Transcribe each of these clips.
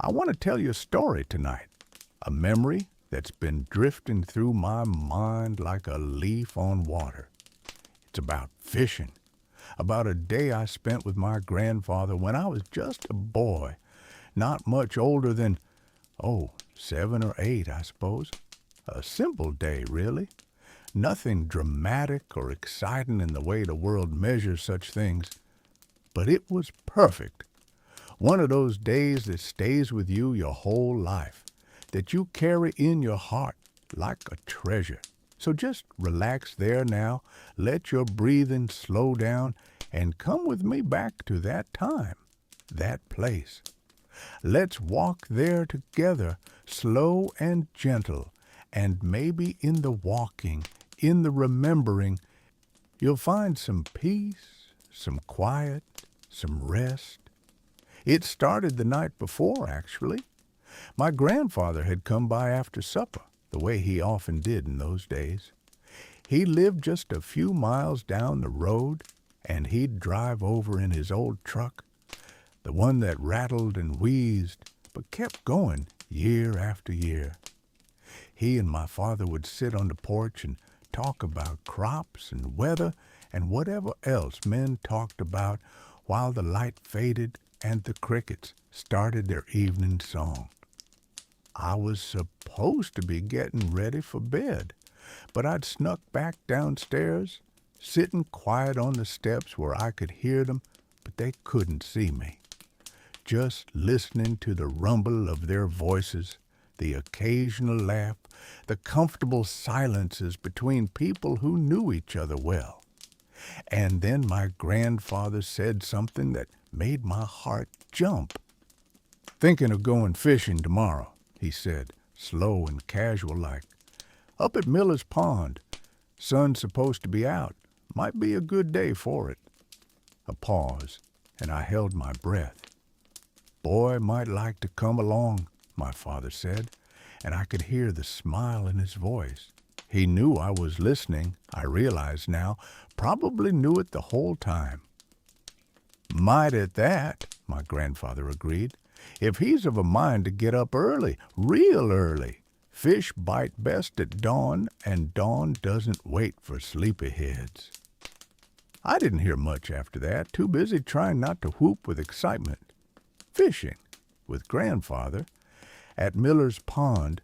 I want to tell you a story tonight, a memory that's been drifting through my mind like a leaf on water. It's about fishing, about a day I spent with my grandfather when I was just a boy, not much older than, 7 or 8, I suppose. A simple day, really. Nothing dramatic or exciting in the way the world measures such things, but it was perfect. One of those days that stays with you your whole life, that you carry in your heart like a treasure. So just relax there now, let your breathing slow down, and come with me back to that time, that place. Let's walk there together, slow and gentle, and maybe in the walking, in the remembering, you'll find some peace, some quiet, some rest. It started the night before, actually. My grandfather had come by after supper, the way he often did in those days. He lived just a few miles down the road, and he'd drive over in his old truck, the one that rattled and wheezed, but kept going year after year. He and my father would sit on the porch and talk about crops and weather and whatever else men talked about while the light faded and the crickets started their evening song. I was supposed to be getting ready for bed, but I'd snuck back downstairs, sitting quiet on the steps where I could hear them, but they couldn't see me. Just listening to the rumble of their voices, the occasional laugh, the comfortable silences between people who knew each other well. And then my grandfather said something that made my heart jump. "Thinking of going fishing tomorrow," he said, slow and casual like. "Up at Miller's Pond. Sun's supposed to be out. Might be a good day for it." A pause, and I held my breath. "Boy might like to come along," my father said, and I could hear the smile in his voice. He knew I was listening, I realized now, probably knew it the whole time. "Might at that," my grandfather agreed. "If he's of a mind to get up early, real early. Fish bite best at dawn, and dawn doesn't wait for sleepyheads." I didn't hear much after that, too busy trying not to whoop with excitement. Fishing, with grandfather, at Miller's Pond,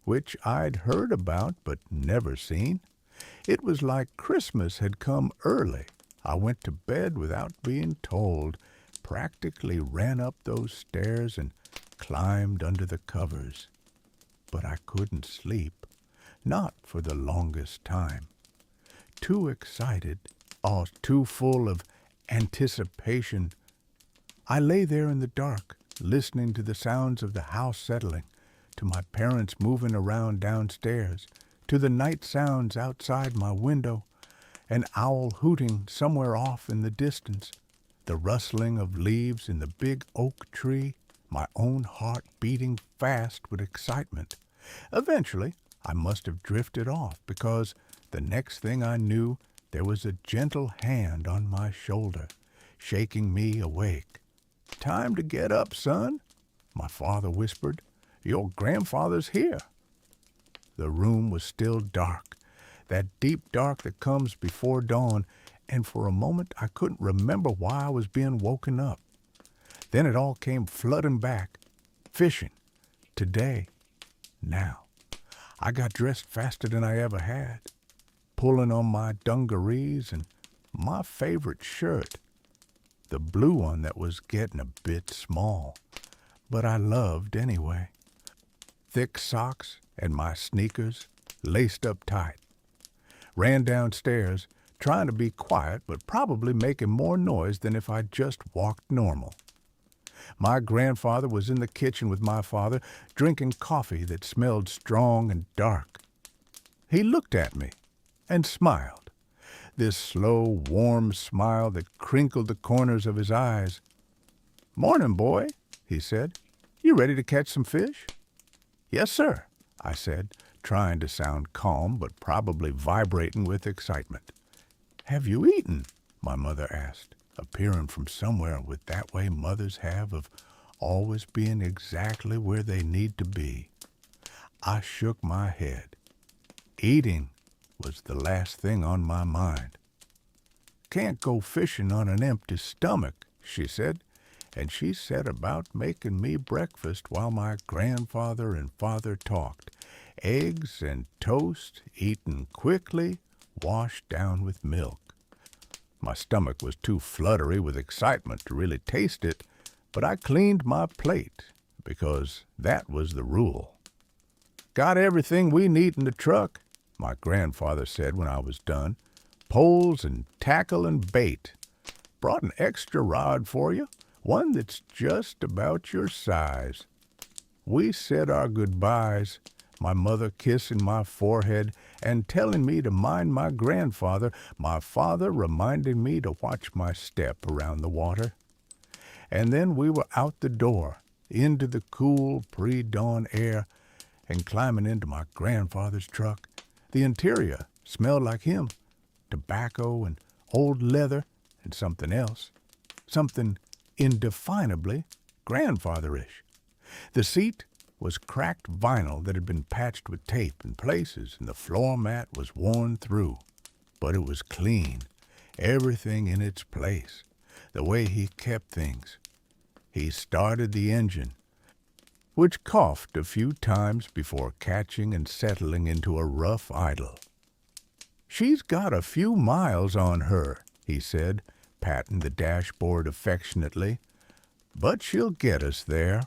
which I'd heard about but never seen. It was like Christmas had come early. I went to bed without being told, practically ran up those stairs and climbed under the covers. But I couldn't sleep, not for the longest time. Too excited, too full of anticipation. I lay there in the dark, listening to the sounds of the house settling, to my parents moving around downstairs, to the night sounds outside my window, an owl hooting somewhere off in the distance, the rustling of leaves in the big oak tree, my own heart beating fast with excitement. Eventually, I must have drifted off because the next thing I knew, there was a gentle hand on my shoulder, shaking me awake. "Time to get up, son," my father whispered. "Your grandfather's here." The room was still dark, that deep dark that comes before dawn, and for a moment I couldn't remember why I was being woken up. Then it all came flooding back. Fishing. Today. Now. I got dressed faster than I ever had, pulling on my dungarees and my favorite shirt, the blue one that was getting a bit small, but I loved anyway. Thick socks and my sneakers laced up tight. Ran downstairs, trying to be quiet, but probably making more noise than if I'd just walked normal. My grandfather was in the kitchen with my father, drinking coffee that smelled strong and dark. He looked at me and smiled, this slow, warm smile that crinkled the corners of his eyes. "Morning, boy," he said. "You ready to catch some fish?" "Yes, sir," I said, trying to sound calm but probably vibrating with excitement. "Have you eaten?" my mother asked, appearing from somewhere with that way mothers have of always being exactly where they need to be. I shook my head. Eating was the last thing on my mind. "Can't go fishing on an empty stomach," she said, and she set about making me breakfast while my grandfather and father talked. Eggs and toast, eaten quickly, washed down with milk. My stomach was too fluttery with excitement to really taste it, but I cleaned my plate because that was the rule. "Got everything we need in the truck," my grandfather said when I was done. "Poles and tackle and bait. Brought an extra rod for you, one that's just about your size." We said our goodbyes, my mother kissing my forehead and telling me to mind my grandfather, my father reminding me to watch my step around the water. And then we were out the door, into the cool pre-dawn air, and climbing into my grandfather's truck. The interior smelled like him, tobacco and old leather and something else, something indefinably grandfatherish. The seat was cracked vinyl that had been patched with tape in places, and the floor mat was worn through. But it was clean, everything in its place, the way he kept things. He started the engine, which coughed a few times before catching and settling into a rough idle. "She's got a few miles on her," he said, patting the dashboard affectionately, "but she'll get us there."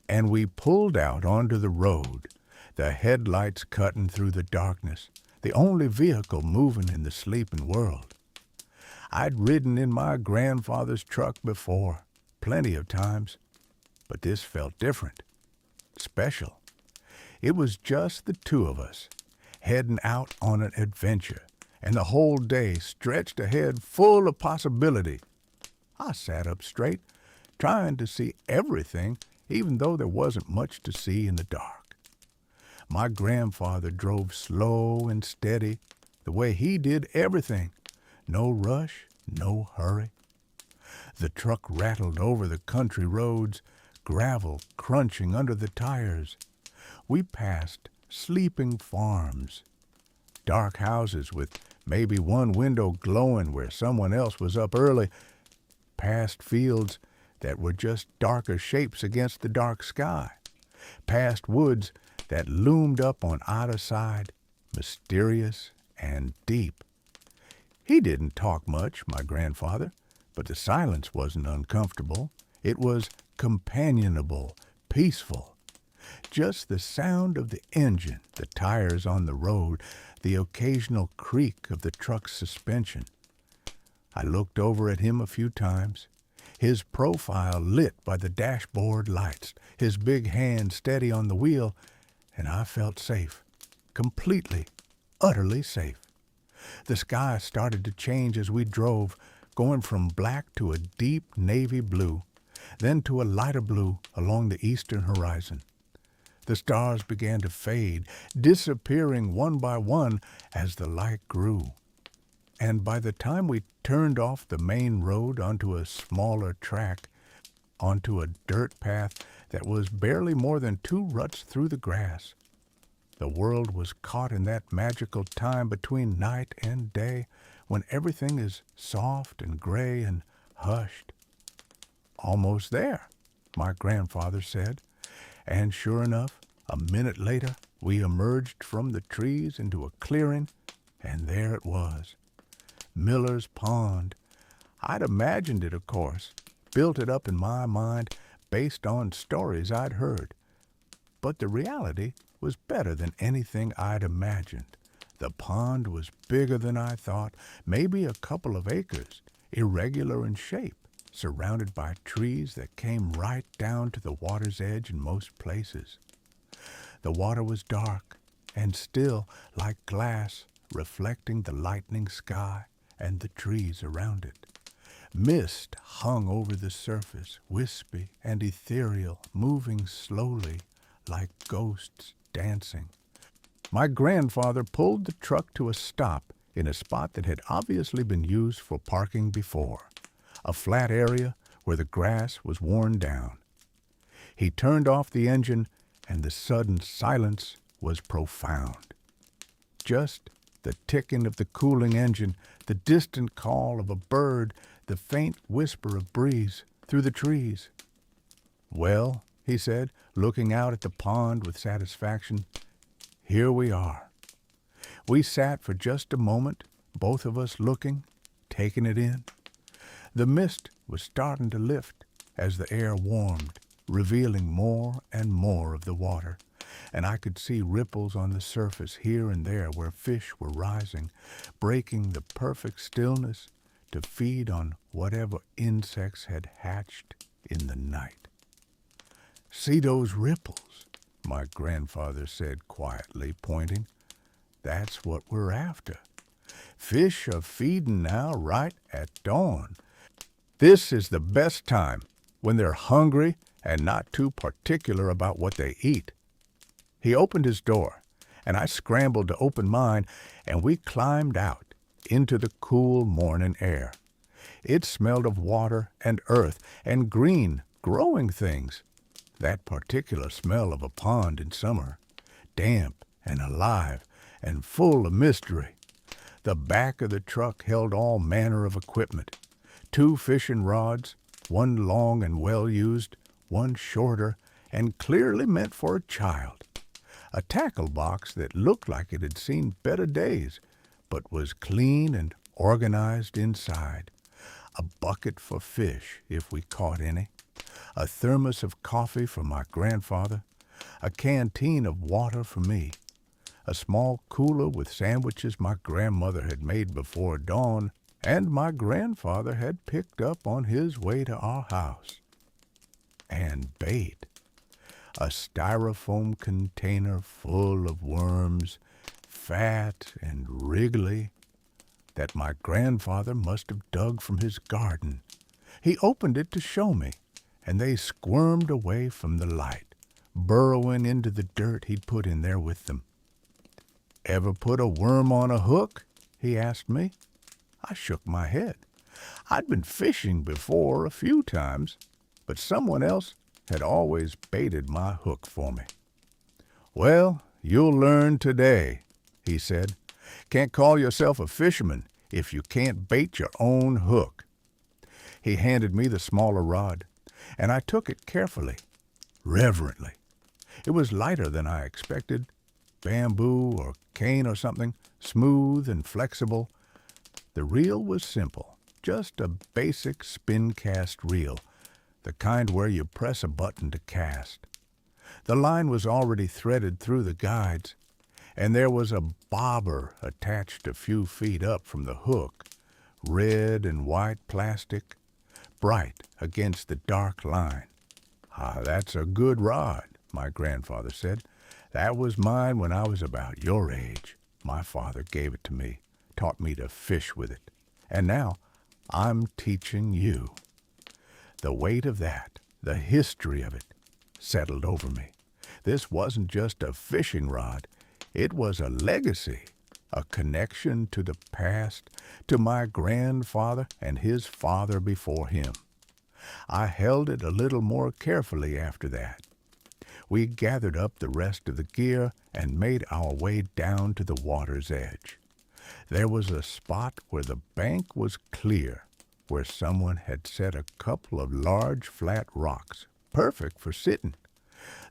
And we pulled out onto the road, the headlights cutting through the darkness, the only vehicle moving in the sleeping world. I'd ridden in my grandfather's truck before, plenty of times, but this felt different, special. It was just the two of us, heading out on an adventure, and the whole day stretched ahead full of possibility. I sat up straight, trying to see everything, even though there wasn't much to see in the dark. My grandfather drove slow and steady, the way he did everything. No rush, no hurry. The truck rattled over the country roads, gravel crunching under the tires. We passed sleeping farms, dark houses with maybe one window glowing where someone else was up early, past fields that were just darker shapes against the dark sky, past woods that loomed up on either side, mysterious and deep. He didn't talk much, my grandfather, but the silence wasn't uncomfortable. It was companionable, peaceful. Just the sound of the engine, the tires on the road, the occasional creak of the truck's suspension. I looked over at him a few times, his profile lit by the dashboard lights, his big hand steady on the wheel, and I felt safe, completely, utterly safe. The sky started to change as we drove, going from black to a deep navy blue, then to a lighter blue along the eastern horizon. The stars began to fade, disappearing one by one as the light grew. And by the time we turned off the main road onto a smaller track, onto a dirt path that was barely more than 2 ruts through the grass, the world was caught in that magical time between night and day when everything is soft and gray and hushed. "Almost there," my grandfather said, and sure enough, a minute later we emerged from the trees into a clearing, and there it was. Miller's Pond. I'd imagined it, of course, built it up in my mind based on stories I'd heard. But the reality was better than anything I'd imagined. The pond was bigger than I thought, maybe a couple of acres, irregular in shape, surrounded by trees that came right down to the water's edge in most places. The water was dark and still like glass, reflecting the lightning sky and the trees around it. Mist hung over the surface, wispy and ethereal, moving slowly like ghosts dancing. My grandfather pulled the truck to a stop in a spot that had obviously been used for parking before, a flat area where the grass was worn down. He turned off the engine, and the sudden silence was profound. Just the ticking of the cooling engine, the distant call of a bird, the faint whisper of breeze through the trees. "Well," he said, looking out at the pond with satisfaction, "here we are." We sat for just a moment, both of us looking, taking it in. The mist was starting to lift as the air warmed, revealing more and more of the water, and I could see ripples on the surface here and there where fish were rising, breaking the perfect stillness to feed on whatever insects had hatched in the night. "See those ripples?" my grandfather said quietly, pointing. "That's what we're after. Fish are feeding now right at dawn. This is the best time, when they're hungry and not too particular about what they eat." He opened his door, and I scrambled to open mine, and we climbed out into the cool morning air. It smelled of water and earth and green, growing things. That particular smell of a pond in summer, damp and alive and full of mystery. The back of the truck held all manner of equipment. 2 fishing rods, one long and well-used, one shorter and clearly meant for a child. A tackle box that looked like it had seen better days, but was clean and organized inside. A bucket for fish, if we caught any. A thermos of coffee for my grandfather. A canteen of water for me. A small cooler with sandwiches my grandmother had made before dawn, and my grandfather had picked up on his way to our house. And bait. A styrofoam container full of worms, fat and wriggly, that my grandfather must have dug from his garden. He opened it to show me, and they squirmed away from the light, burrowing into the dirt he'd put in there with them. "Ever put a worm on a hook?" he asked me. I shook my head. I'd been fishing before a few times, but someone else had always baited my hook for me. "Well, you'll learn today," he said. "Can't call yourself a fisherman if you can't bait your own hook." He handed me the smaller rod, and I took it carefully, reverently. It was lighter than I expected, bamboo or cane or something, smooth and flexible. The reel was simple, just a basic spin-cast reel, the kind where you press a button to cast. The line was already threaded through the guides, and there was a bobber attached a few feet up from the hook, red and white plastic, bright against the dark line. "Ah, that's a good rod," my grandfather said. "That was mine when I was about your age. My father gave it to me, taught me to fish with it, and now I'm teaching you." The weight of that, the history of it, settled over me. This wasn't just a fishing rod. It was a legacy, a connection to the past, to my grandfather and his father before him. I held it a little more carefully after that. We gathered up the rest of the gear and made our way down to the water's edge. There was a spot where the bank was clear, where someone had set a couple of large flat rocks, perfect for sitting.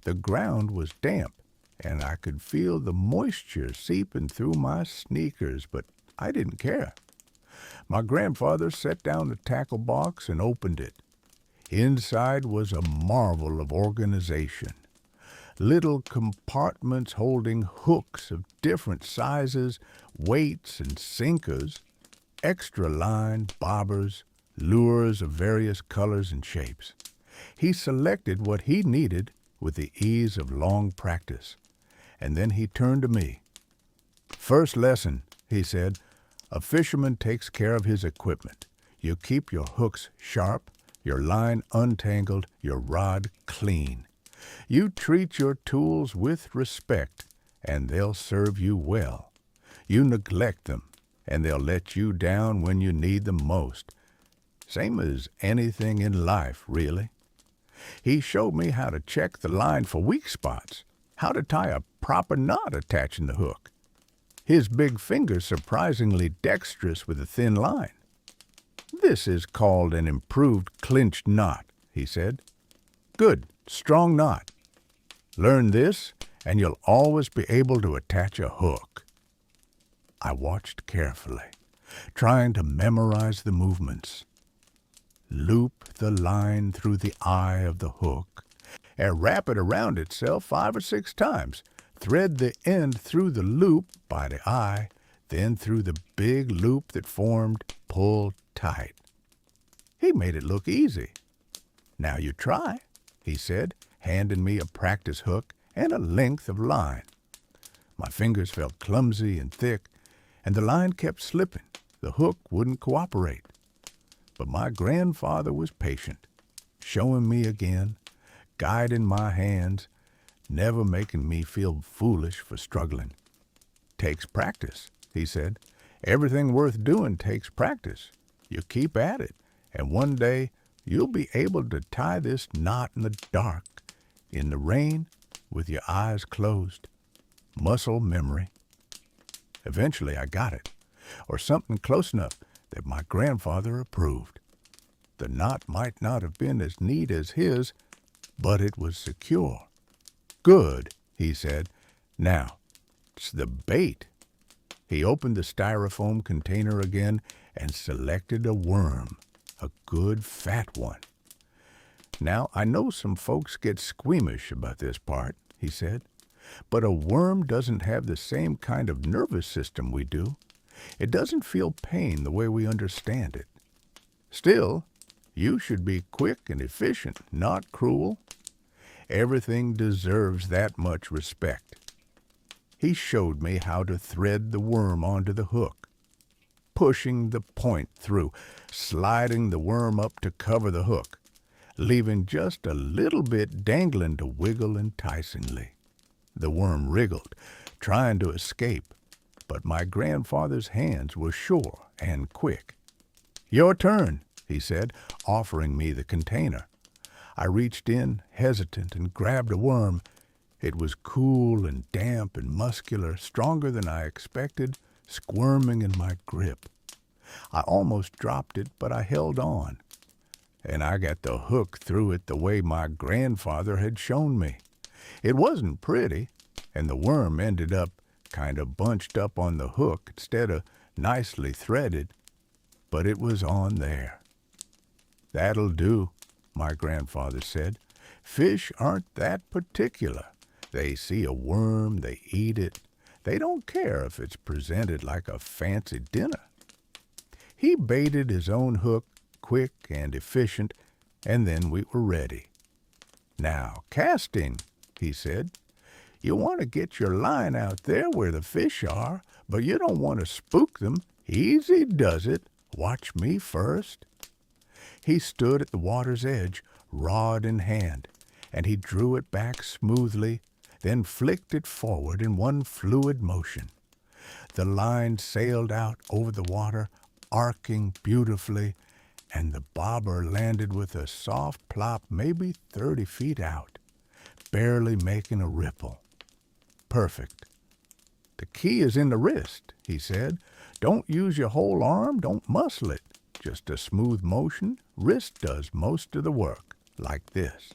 The ground was damp, and I could feel the moisture seeping through my sneakers, but I didn't care. My grandfather set down the tackle box and opened it. Inside was a marvel of organization. Little compartments holding hooks of different sizes, weights, and sinkers, extra line, bobbers, lures of various colors and shapes. He selected what he needed with the ease of long practice, and then he turned to me. "First lesson," he said, "a fisherman takes care of his equipment. You keep your hooks sharp, your line untangled, your rod clean. You treat your tools with respect, and they'll serve you well. You neglect them, and they'll let you down when you need them most. Same as anything in life, really. He showed me how to check the line for weak spots, how to tie a proper knot attaching the hook. His big finger's surprisingly dexterous with a thin line. This is called an improved clinched knot, he said. Good, strong knot. Learn this, and you'll always be able to attach a hook. I watched carefully, trying to memorize the movements. Loop the line through the eye of the hook, and wrap it around itself 5 or 6 times. Thread the end through the loop by the eye, then through the big loop that formed. Pull tight. He made it look easy. Now you try, he said, handing me a practice hook and a length of line. My fingers felt clumsy and thick, and the line kept slipping. The hook wouldn't cooperate. But my grandfather was patient, showing me again, guiding my hands, never making me feel foolish for struggling. Takes practice, he said. Everything worth doing takes practice. You keep at it, and one day you'll be able to tie this knot in the dark, in the rain, with your eyes closed. Muscle memory. Eventually I got it, or something close enough that my grandfather approved. The knot might not have been as neat as his, but it was secure. Good, he said. Now, it's the bait. He opened the styrofoam container again and selected a worm, a good fat one. Now, I know some folks get squeamish about this part, he said, but a worm doesn't have the same kind of nervous system we do. It doesn't feel pain the way we understand it. Still, you should be quick and efficient, not cruel. Everything deserves that much respect. He showed me how to thread the worm onto the hook, pushing the point through, sliding the worm up to cover the hook, leaving just a little bit dangling to wiggle enticingly. The worm wriggled, trying to escape, but my grandfather's hands were sure and quick. "Your turn," he said, offering me the container. I reached in, hesitant, and grabbed a worm. It was cool and damp and muscular, stronger than I expected, squirming in my grip. I almost dropped it, but I held on, and I got the hook through it the way my grandfather had shown me. It wasn't pretty, and the worm ended up kind of bunched up on the hook instead of nicely threaded, but it was on there. "That'll do," my grandfather said. "Fish aren't that particular. They see a worm, they eat it. They don't care if it's presented like a fancy dinner." He baited his own hook, quick and efficient, and then we were ready. "Now, casting," he said. "You want to get your line out there where the fish are, but you don't want to spook them. Easy does it. Watch me first." He stood at the water's edge, rod in hand, and he drew it back smoothly, then flicked it forward in one fluid motion. The line sailed out over the water, arcing beautifully, and the bobber landed with a soft plop maybe 30 feet out, barely making a ripple. Perfect. "The key is in the wrist," he said. "Don't use your whole arm, don't muscle it. Just a smooth motion. Wrist does most of the work, like this."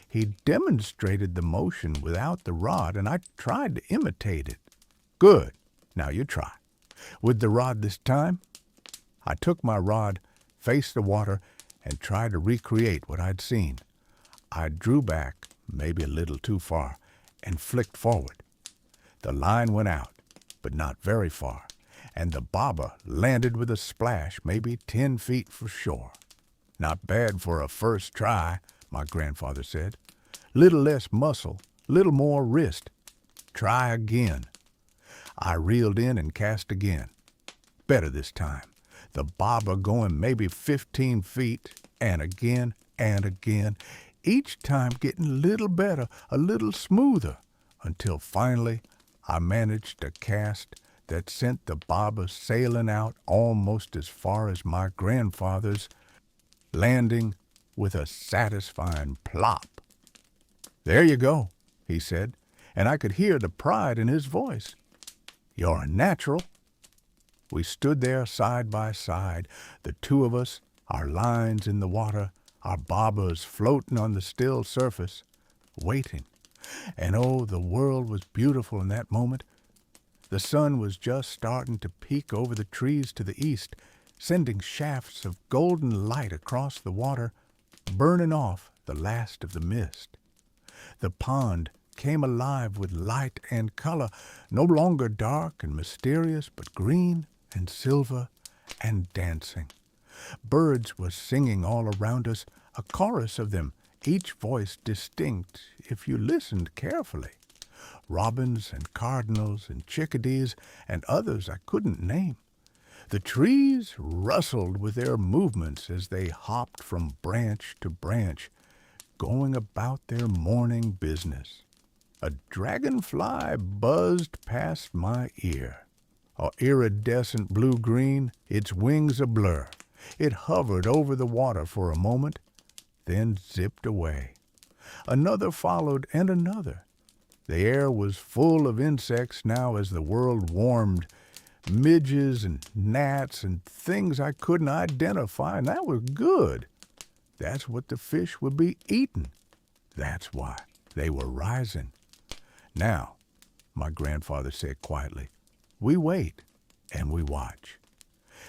He demonstrated the motion without the rod, and I tried to imitate it. "Good. Now you try. With the rod this time." I took my rod, faced the water, and tried to recreate what I'd seen. I drew back, maybe a little too far, and flicked forward. The line went out, but not very far, and the bobber landed with a splash, maybe 10 feet from shore. "Not bad for a first try," my grandfather said. "Little less muscle, little more wrist. Try again." I reeled in and cast again. Better this time. The bobber going maybe 15 feet, and again, each time getting a little better, a little smoother, until finally I managed to cast that sent the bobber sailing out almost as far as my grandfather's, landing with a satisfying plop. "There you go," he said, and I could hear the pride in his voice. "You're a natural." We stood there side by side, the two of us, our lines in the water, our bobbers floating on the still surface, waiting. And oh, the world was beautiful in that moment. The sun was just starting to peek over the trees to the east, sending shafts of golden light across the water, burning off the last of the mist. The pond came alive with light and color, no longer dark and mysterious, but green and silver and dancing. Birds were singing all around us, a chorus of them, each voice distinct if you listened carefully. Robins and cardinals and chickadees and others I couldn't name. The trees rustled with their movements as they hopped from branch to branch, going about their morning business. A dragonfly buzzed past my ear. A iridescent blue-green, its wings a blur. It hovered over the water for a moment, then zipped away. Another followed and another. The air was full of insects now as the world warmed. Midges and gnats and things I couldn't identify, and that was good. That's what the fish would be eating. That's why they were rising. "Now," my grandfather said quietly, "we wait and we watch.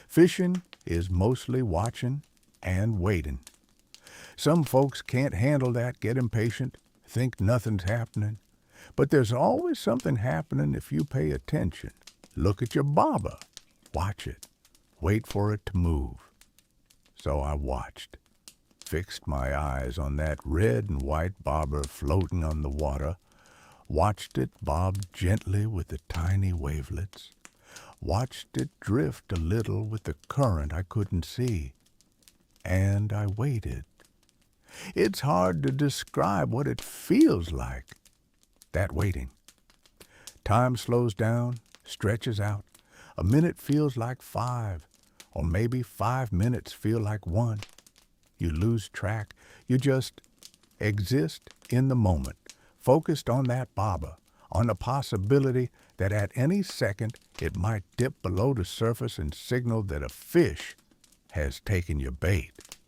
Fishing is mostly watching and waiting. Some folks can't handle that, get impatient, think nothing's happening. But there's always something happening if you pay attention. Look at your bobber. Watch it. Wait for it to move." So I watched, fixed my eyes on that red and white bobber floating on the water, watched it bob gently with the tiny wavelets, watched it drift a little with the current I couldn't see, and I waited. It's hard to describe what it feels like, that waiting. Time slows down, stretches out. A minute feels like 5, or maybe 5 minutes feel like 1. You lose track. You just exist in the moment, focused on that bobber, on the possibility that at any second it might dip below the surface and signal that a fish has taken your bait.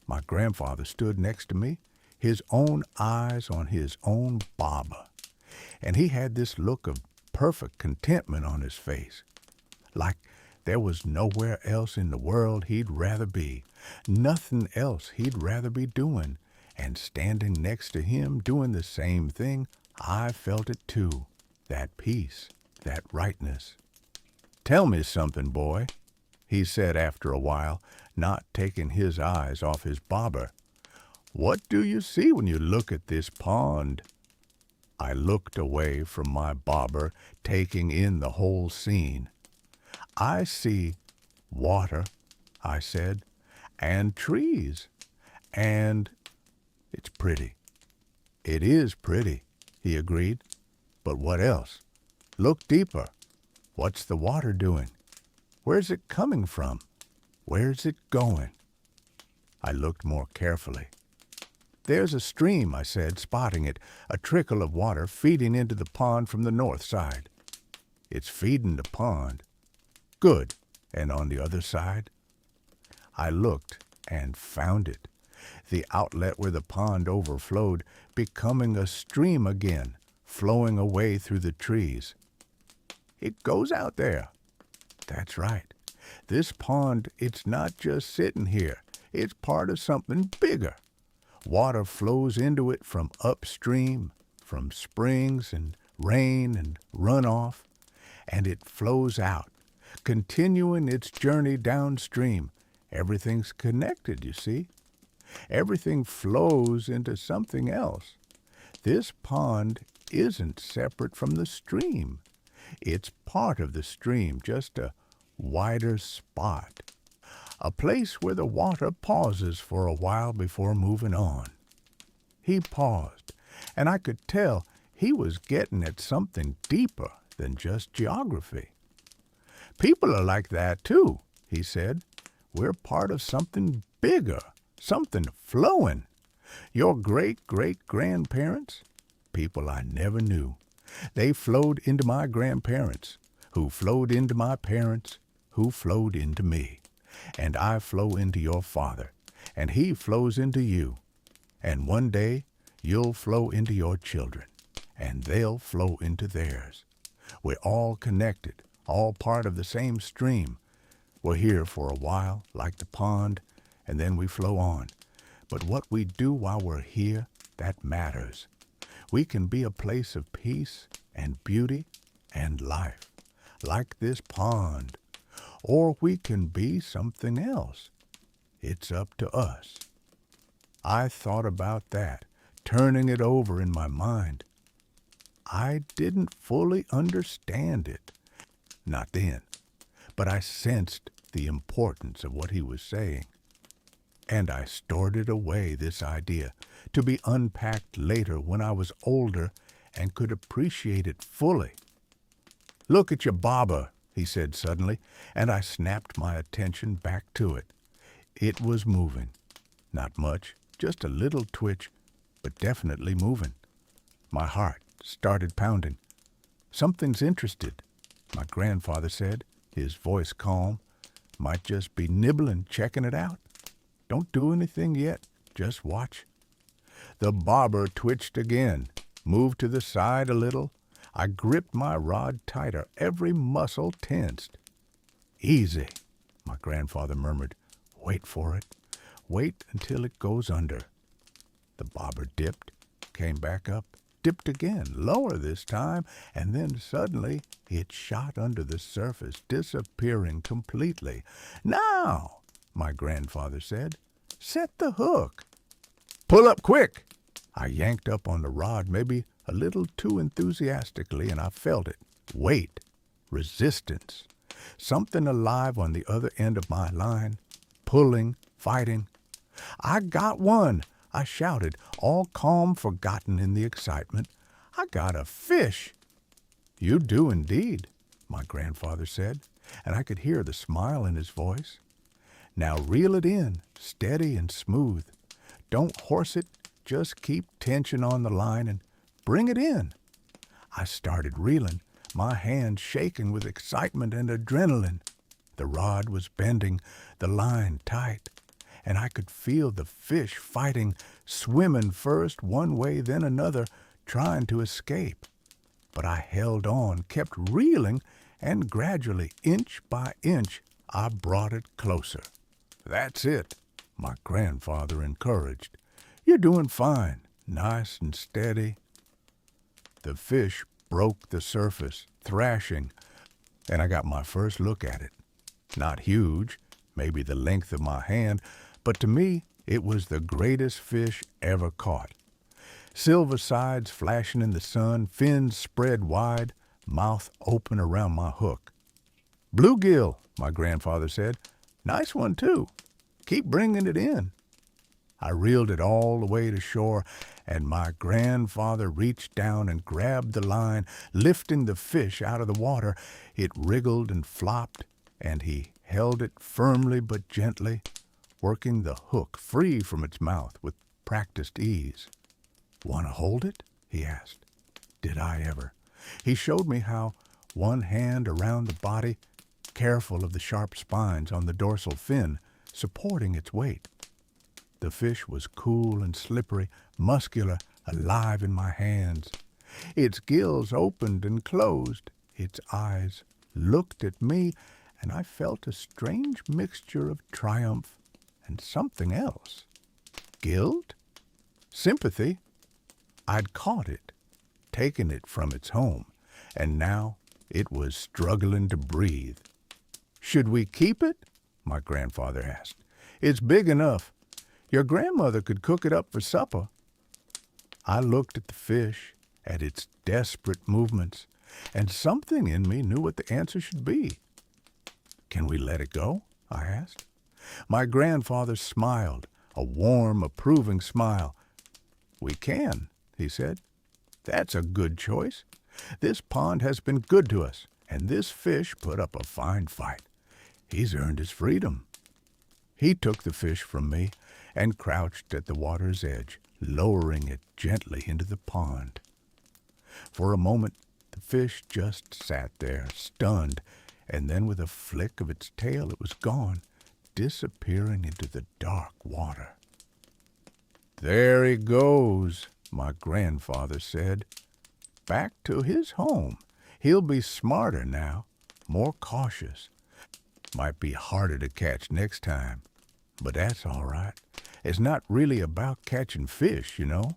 My grandfather stood next to me, his own eyes on his own bobber, and he had this look of perfect contentment on his face, like there was nowhere else in the world he'd rather be, nothing else he'd rather be doing, and standing next to him doing the same thing, I felt it too, that peace, that rightness. "Tell me something, boy," he said after a while, not taking his eyes off his bobber. "What do you see when you look at this pond?" I looked away from my bobber, taking in the whole scene. "I see water," I said, "and trees, and it's pretty." "It is pretty," he agreed. "But what else? Look deeper. What's the water doing? Where's it coming from? Where's it going?" I looked more carefully. "There's a stream," I said, spotting it, "a trickle of water feeding into the pond from the north side." "It's feeding the pond." "Good. And on the other side?" I looked and found it, the outlet where the pond overflowed, becoming a stream again, flowing away through the trees. "It goes out there." "That's right. This pond, it's not just sitting here. It's part of something bigger. Water flows into it from upstream, from springs and rain and runoff, and it flows out, continuing its journey downstream. Everything's connected, you see. Everything flows into something else. This pond isn't separate from the stream. It's part of the stream, just a wider spot. A place where the water pauses for a while before moving on." He paused, and I could tell he was getting at something deeper than just geography. People are like that too, he said. We're part of something bigger, something flowing. Your great-great-grandparents, people I never knew. They flowed into my grandparents, who flowed into my parents, who flowed into me. And I flow into your father, and he flows into you. And one day you'll flow into your children, and they'll flow into theirs. We're all connected, all part of the same stream. We're here for a while, like the pond, and then we flow on. But what we do while we're here, that matters. We can be a place of peace and beauty and life, like this pond. Or we can be something else. It's up to us. I thought about that, turning it over in my mind. I didn't fully understand it. Not then. But I sensed the importance of what he was saying. And I stored it away, this idea, to be unpacked later when I was older and could appreciate it fully. Look at your bobber, he said suddenly, and I snapped my attention back to it. It was moving. Not much, just a little twitch, but definitely moving. My heart started pounding. Something's interested, my grandfather said, his voice calm. Might just be nibbling, checking it out. Don't do anything yet, just watch. The bobber twitched again, moved to the side a little. I gripped my rod tighter, every muscle tensed. Easy, my grandfather murmured. Wait for it. Wait until it goes under. The bobber dipped, came back up, dipped again, lower this time, and then suddenly it shot under the surface, disappearing completely. Now, my grandfather said, set the hook. Pull up quick. I yanked up on the rod, maybe a little too enthusiastically, and I felt it. Weight, resistance, something alive on the other end of my line, pulling, fighting. I got one, I shouted, all calm, forgotten in the excitement. I got a fish. You do indeed, my grandfather said, and I could hear the smile in his voice. Now reel it in, steady and smooth. Don't horse it, just keep tension on the line and bring it in. I started reeling, my hands shaking with excitement and adrenaline. The rod was bending, the line tight, and I could feel the fish fighting, swimming first one way, then another, trying to escape. But I held on, kept reeling, and gradually, inch by inch, I brought it closer. That's it, my grandfather encouraged. You're doing fine, nice and steady. The fish broke the surface, thrashing, and I got my first look at it. Not huge, maybe the length of my hand, but to me it was the greatest fish ever caught. Silver sides flashing in the sun, fins spread wide, mouth open around my hook. Bluegill, my grandfather said. Nice one, too. Keep bringing it in. I reeled it all the way to shore, and my grandfather reached down and grabbed the line, lifting the fish out of the water. It wriggled and flopped, and he held it firmly but gently, working the hook free from its mouth with practiced ease. Want to hold it? He asked. Did I ever? He showed me how, one hand around the body, careful of the sharp spines on the dorsal fin, supporting its weight. The fish was cool and slippery, muscular, alive in my hands. Its gills opened and closed. Its eyes looked at me, and I felt a strange mixture of triumph and something else. Guilt? Sympathy? I'd caught it, taken it from its home, and now it was struggling to breathe. Should we keep it? My grandfather asked. It's big enough. Your grandmother could cook it up for supper. I looked at the fish, at its desperate movements, and something in me knew what the answer should be. Can we let it go? I asked. My grandfather smiled, a warm, approving smile. We can, he said. That's a good choice. This pond has been good to us, and this fish put up a fine fight. He's earned his freedom. He took the fish from me and crouched at the water's edge, lowering it gently into the pond. For a moment, the fish just sat there, stunned, and then with a flick of its tail it was gone, disappearing into the dark water. "There he goes," my grandfather said. "Back to his home. He'll be smarter now, more cautious. Might be harder to catch next time, but that's all right. It's not really about catching fish, you know."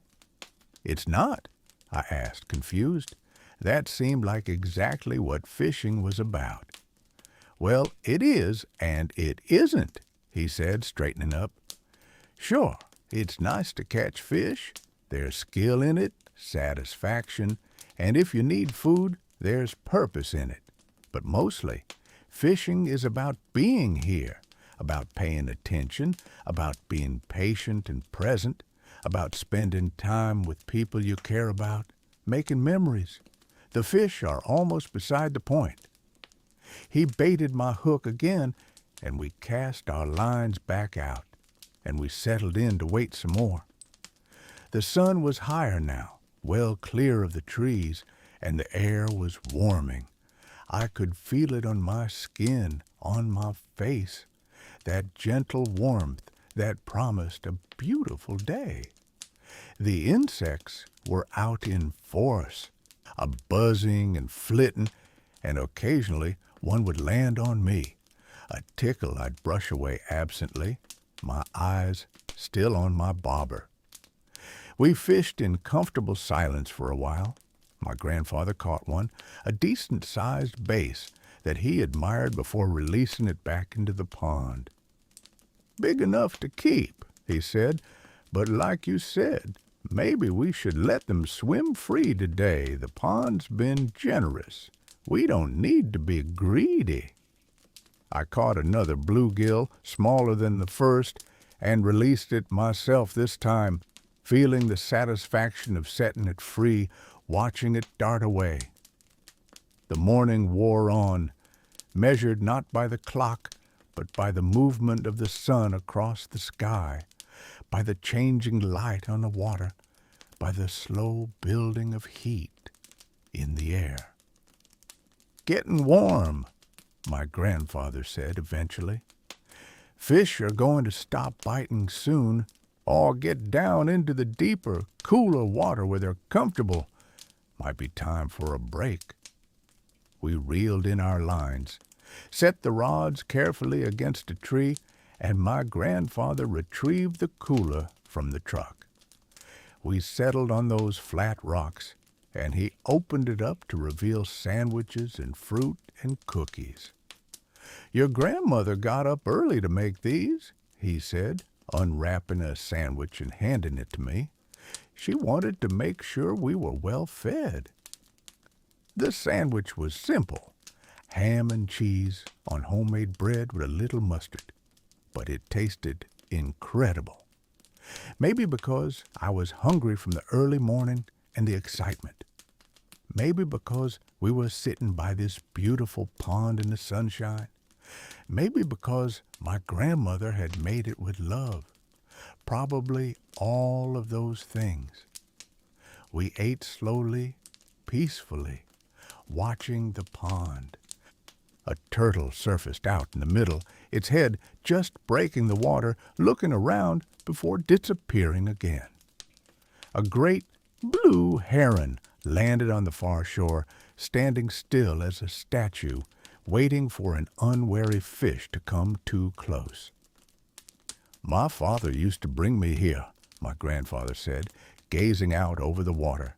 "It's not?" I asked, confused. That seemed like exactly what fishing was about. "Well, it is and it isn't," he said, straightening up. "Sure, it's nice to catch fish. There's skill in it, satisfaction, and if you need food, there's purpose in it. But mostly, fishing is about being here, about paying attention, about being patient and present, about spending time with people you care about, making memories. The fish are almost beside the point." He baited my hook again, and we cast our lines back out, and we settled in to wait some more. The sun was higher now, well clear of the trees, and the air was warming. I could feel it on my skin, on my face, that gentle warmth that promised a beautiful day. The insects were out in force, a buzzing and flitting, and occasionally one would land on me, a tickle I'd brush away absently, my eyes still on my bobber. We fished in comfortable silence for a while. My grandfather caught one, a decent-sized bass that he admired before releasing it back into the pond. "Big enough to keep," he said, "but like you said, maybe we should let them swim free today. The pond's been generous. We don't need to be greedy." I caught another bluegill, smaller than the first, and released it myself this time, feeling the satisfaction of setting it free, watching it dart away. The morning wore on, measured not by the clock, but by the movement of the sun across the sky, by the changing light on the water, by the slow building of heat in the air. "Getting warm," my grandfather said eventually. "Fish are going to stop biting soon, or get down into the deeper, cooler water where they're comfortable. Might be time for a break." We reeled in our lines, set the rods carefully against a tree, and my grandfather retrieved the cooler from the truck. We settled on those flat rocks, and he opened it up to reveal sandwiches and fruit and cookies. "Your grandmother got up early to make these," he said, unwrapping a sandwich and handing it to me. "She wanted to make sure we were well fed." The sandwich was simple, ham and cheese on homemade bread with a little mustard, but it tasted incredible. Maybe because I was hungry from the early morning and the excitement. Maybe because we were sitting by this beautiful pond in the sunshine. Maybe because my grandmother had made it with love. Probably all of those things. We ate slowly, peacefully, watching the pond. A turtle surfaced out in the middle, its head just breaking the water, looking around before disappearing again. A great blue heron landed on the far shore, standing still as a statue, waiting for an unwary fish to come too close. "My father used to bring me here," my grandfather said, gazing out over the water.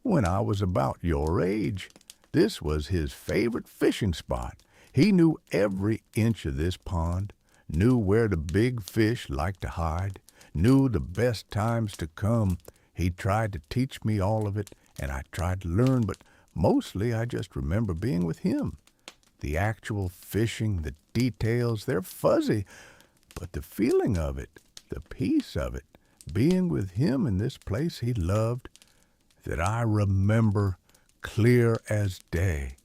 "When I was about your age, this was his favorite fishing spot. He knew every inch of this pond, knew where the big fish liked to hide, knew the best times to come. He tried to teach me all of it, and I tried to learn, but mostly I just remember being with him. The actual fishing, the details, they're fuzzy, but the feeling of it, the peace of it, being with him in this place he loved, that I remember clear as day.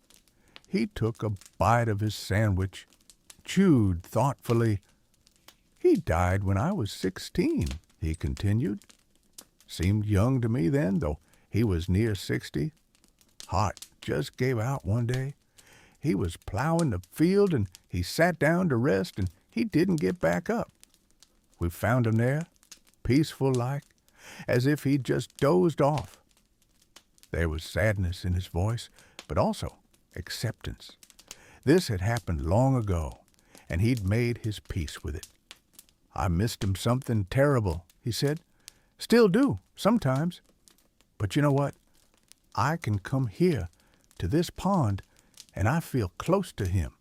He took a bite of his sandwich, chewed thoughtfully. "He died when I was 16, he continued. Seemed young to me then, though he was near 60. Heart just gave out one day. He was plowing the field, and he sat down to rest, and he didn't get back up. We found him there, peaceful like, as if he'd just dozed off." There was sadness in his voice, but also acceptance. This had happened long ago, and he'd made his peace with it. "I missed him something terrible," he said. "Still do, sometimes. But you know what? I can come here, to this pond, and I feel close to him.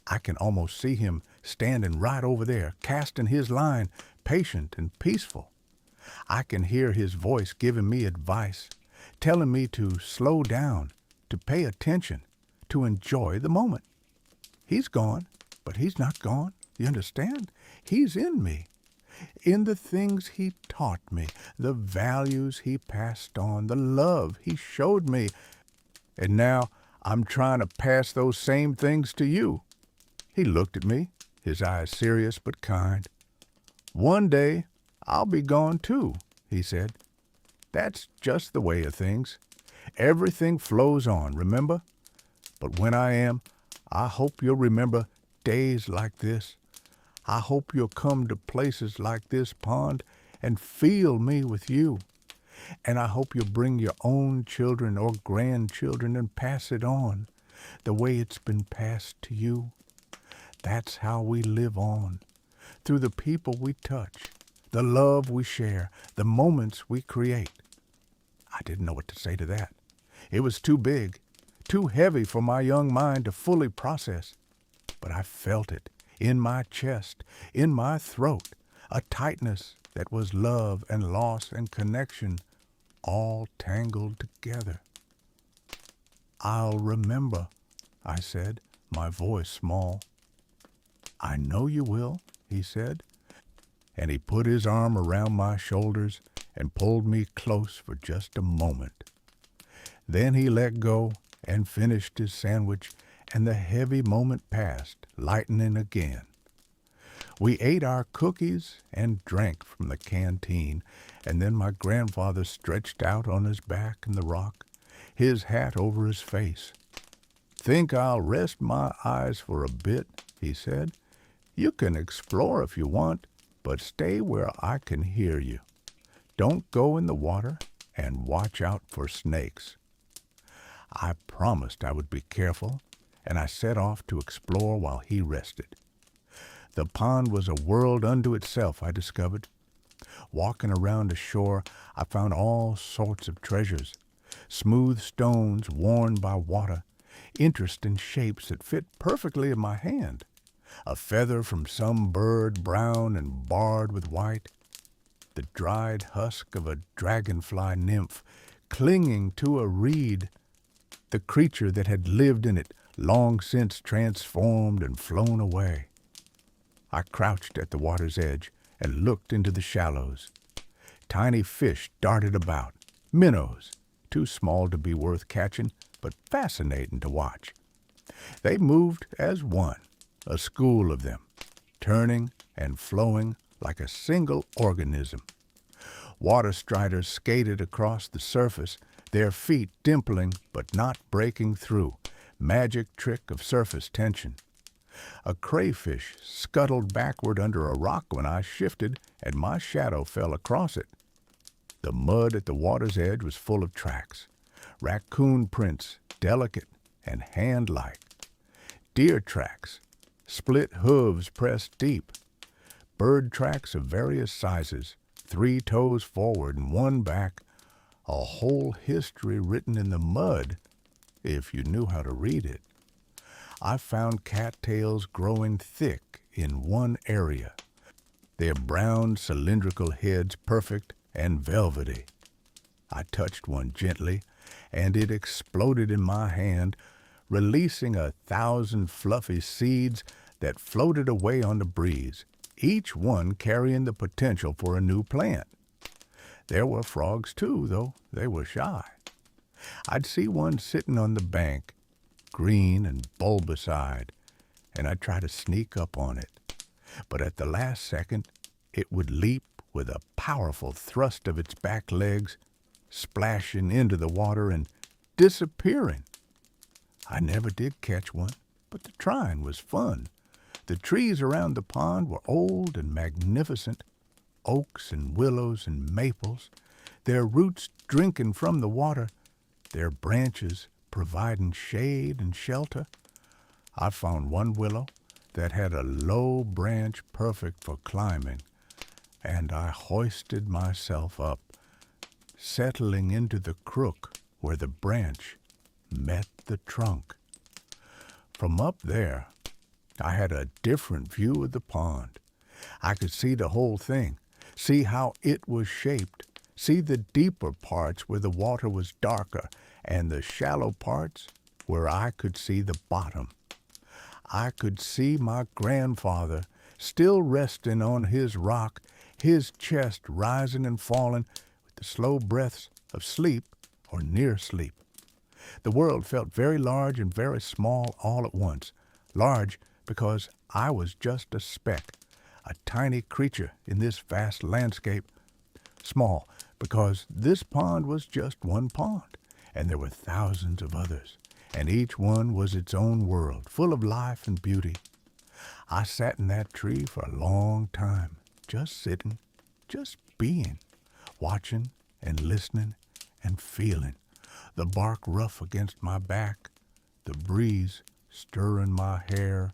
I can almost see him standing right over there, casting his line, patient and peaceful. I can hear his voice giving me advice, telling me to slow down, to pay attention, to enjoy the moment. He's gone, but he's not gone. You understand? He's in me, in the things he taught me, the values he passed on, the love he showed me. And now I'm trying to pass those same things to you." He looked at me, his eyes serious but kind. "One day I'll be gone too," he said. "That's just the way of things. Everything flows on, remember? But when I am, I hope you'll remember days like this. I hope you'll come to places like this pond and feel me with you. And I hope you'll bring your own children or grandchildren and pass it on, the way it's been passed to you. That's how we live on, through the people we touch, the love we share, the moments we create." I didn't know what to say to that. It was too big, too heavy for my young mind to fully process. But I felt it in my chest, in my throat, a tightness that was love and loss and connection all tangled together. "I'll remember," I said, my voice small. "I know you will," he said, and he put his arm around my shoulders and pulled me close for just a moment. Then he let go and finished his sandwich, and the heavy moment passed, lightening again. We ate our cookies and drank from the canteen, and then my grandfather stretched out on his back in the rock, his hat over his face. "Think I'll rest my eyes for a bit," he said. "You can explore if you want, but stay where I can hear you. Don't go in the water, and watch out for snakes." I promised I would be careful, and I set off to explore while he rested. The pond was a world unto itself, I discovered. Walking around the shore, I found all sorts of treasures, smooth stones worn by water, interesting shapes that fit perfectly in my hand, a feather from some bird brown and barred with white, the dried husk of a dragonfly nymph clinging to a reed, the creature that had lived in it long since transformed and flown away. I crouched at the water's edge and looked into the shallows. Tiny fish darted about, minnows, too small to be worth catching, but fascinating to watch. They moved as one, a school of them, turning and flowing like a single organism. Water striders skated across the surface, their feet dimpling but not breaking through, magic trick of surface tension. A crayfish scuttled backward under a rock when I shifted, and my shadow fell across it. The mud at the water's edge was full of tracks, raccoon prints, delicate and hand-like, deer tracks, split hooves pressed deep, bird tracks of various sizes, 3 toes forward and 1 back, a whole history written in the mud, if you knew how to read it. I found cattails growing thick in one area, their brown cylindrical heads perfect and velvety. I touched one gently, and it exploded in my hand, releasing 1,000 fluffy seeds that floated away on the breeze, each one carrying the potential for a new plant. There were frogs too, though they were shy. I'd see one sitting on the bank, green and bulbous-eyed, and I'd try to sneak up on it. But at the last second, it would leap with a powerful thrust of its back legs, splashing into the water and disappearing. I never did catch one, but the trying was fun. The trees around the pond were old and magnificent, oaks and willows and maples, their roots drinking from the water, their branches providing shade and shelter. I found one willow that had a low branch perfect for climbing, and I hoisted myself up, settling into the crook where the branch met the trunk. From up there, I had a different view of the pond. I could see the whole thing, see how it was shaped, see the deeper parts where the water was darker, and the shallow parts where I could see the bottom. I could see my grandfather still resting on his rock, his chest rising and falling with the slow breaths of sleep or near sleep. The world felt very large and very small all at once. Large because I was just a speck, a tiny creature in this vast landscape. Small because this pond was just one pond, and there were thousands of others, and each one was its own world, full of life and beauty. I sat in that tree for a long time, just sitting, just being, watching and listening and feeling, the bark rough against my back, the breeze stirring my hair,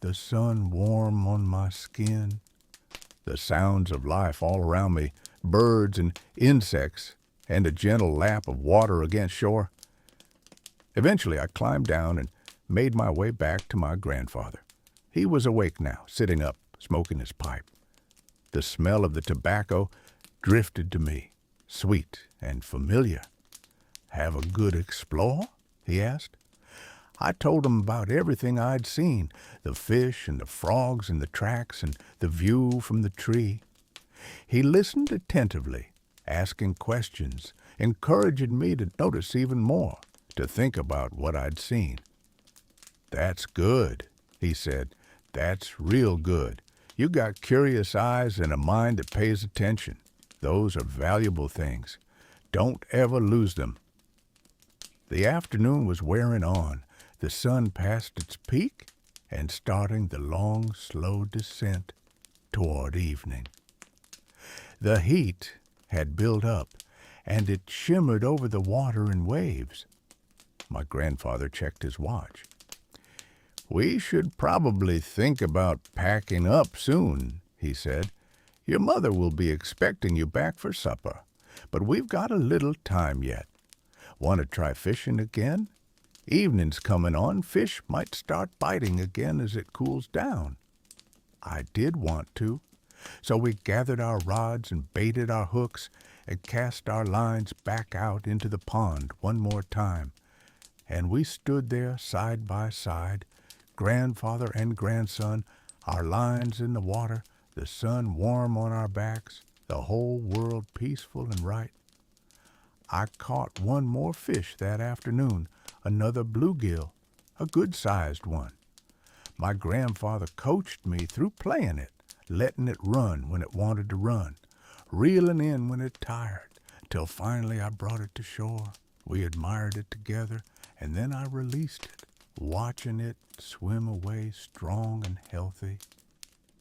the sun warm on my skin, the sounds of life all around me, birds and insects, and a gentle lap of water against shore. Eventually I climbed down and made my way back to my grandfather. He was awake now, sitting up, smoking his pipe. The smell of the tobacco drifted to me, sweet and familiar. "Have a good explore?" he asked. I told him about everything I'd seen, the fish and the frogs and the tracks and the view from the tree. He listened attentively, asking questions, encouraging me to notice even more, to think about what I'd seen. "That's good," he said. "That's real good. You got curious eyes and a mind that pays attention. Those are valuable things. Don't ever lose them." The afternoon was wearing on. The sun passed its peak and starting the long, slow descent toward evening. The heat had built up, and it shimmered over the water in waves. My grandfather checked his watch. "We should probably think about packing up soon," he said. "Your mother will be expecting you back for supper, but we've got a little time yet. Want to try fishing again? Evening's coming on. Fish might start biting again as it cools down." I did want to, so we gathered our rods and baited our hooks and cast our lines back out into the pond one more time. And we stood there side by side, grandfather and grandson, our lines in the water, the sun warm on our backs, the whole world peaceful and right. I caught one more fish that afternoon, another bluegill, a good-sized one. My grandfather coached me through playing it, letting it run when it wanted to run, reeling in when it tired, till finally I brought it to shore. We admired it together, and then I released it, watching it swim away strong and healthy.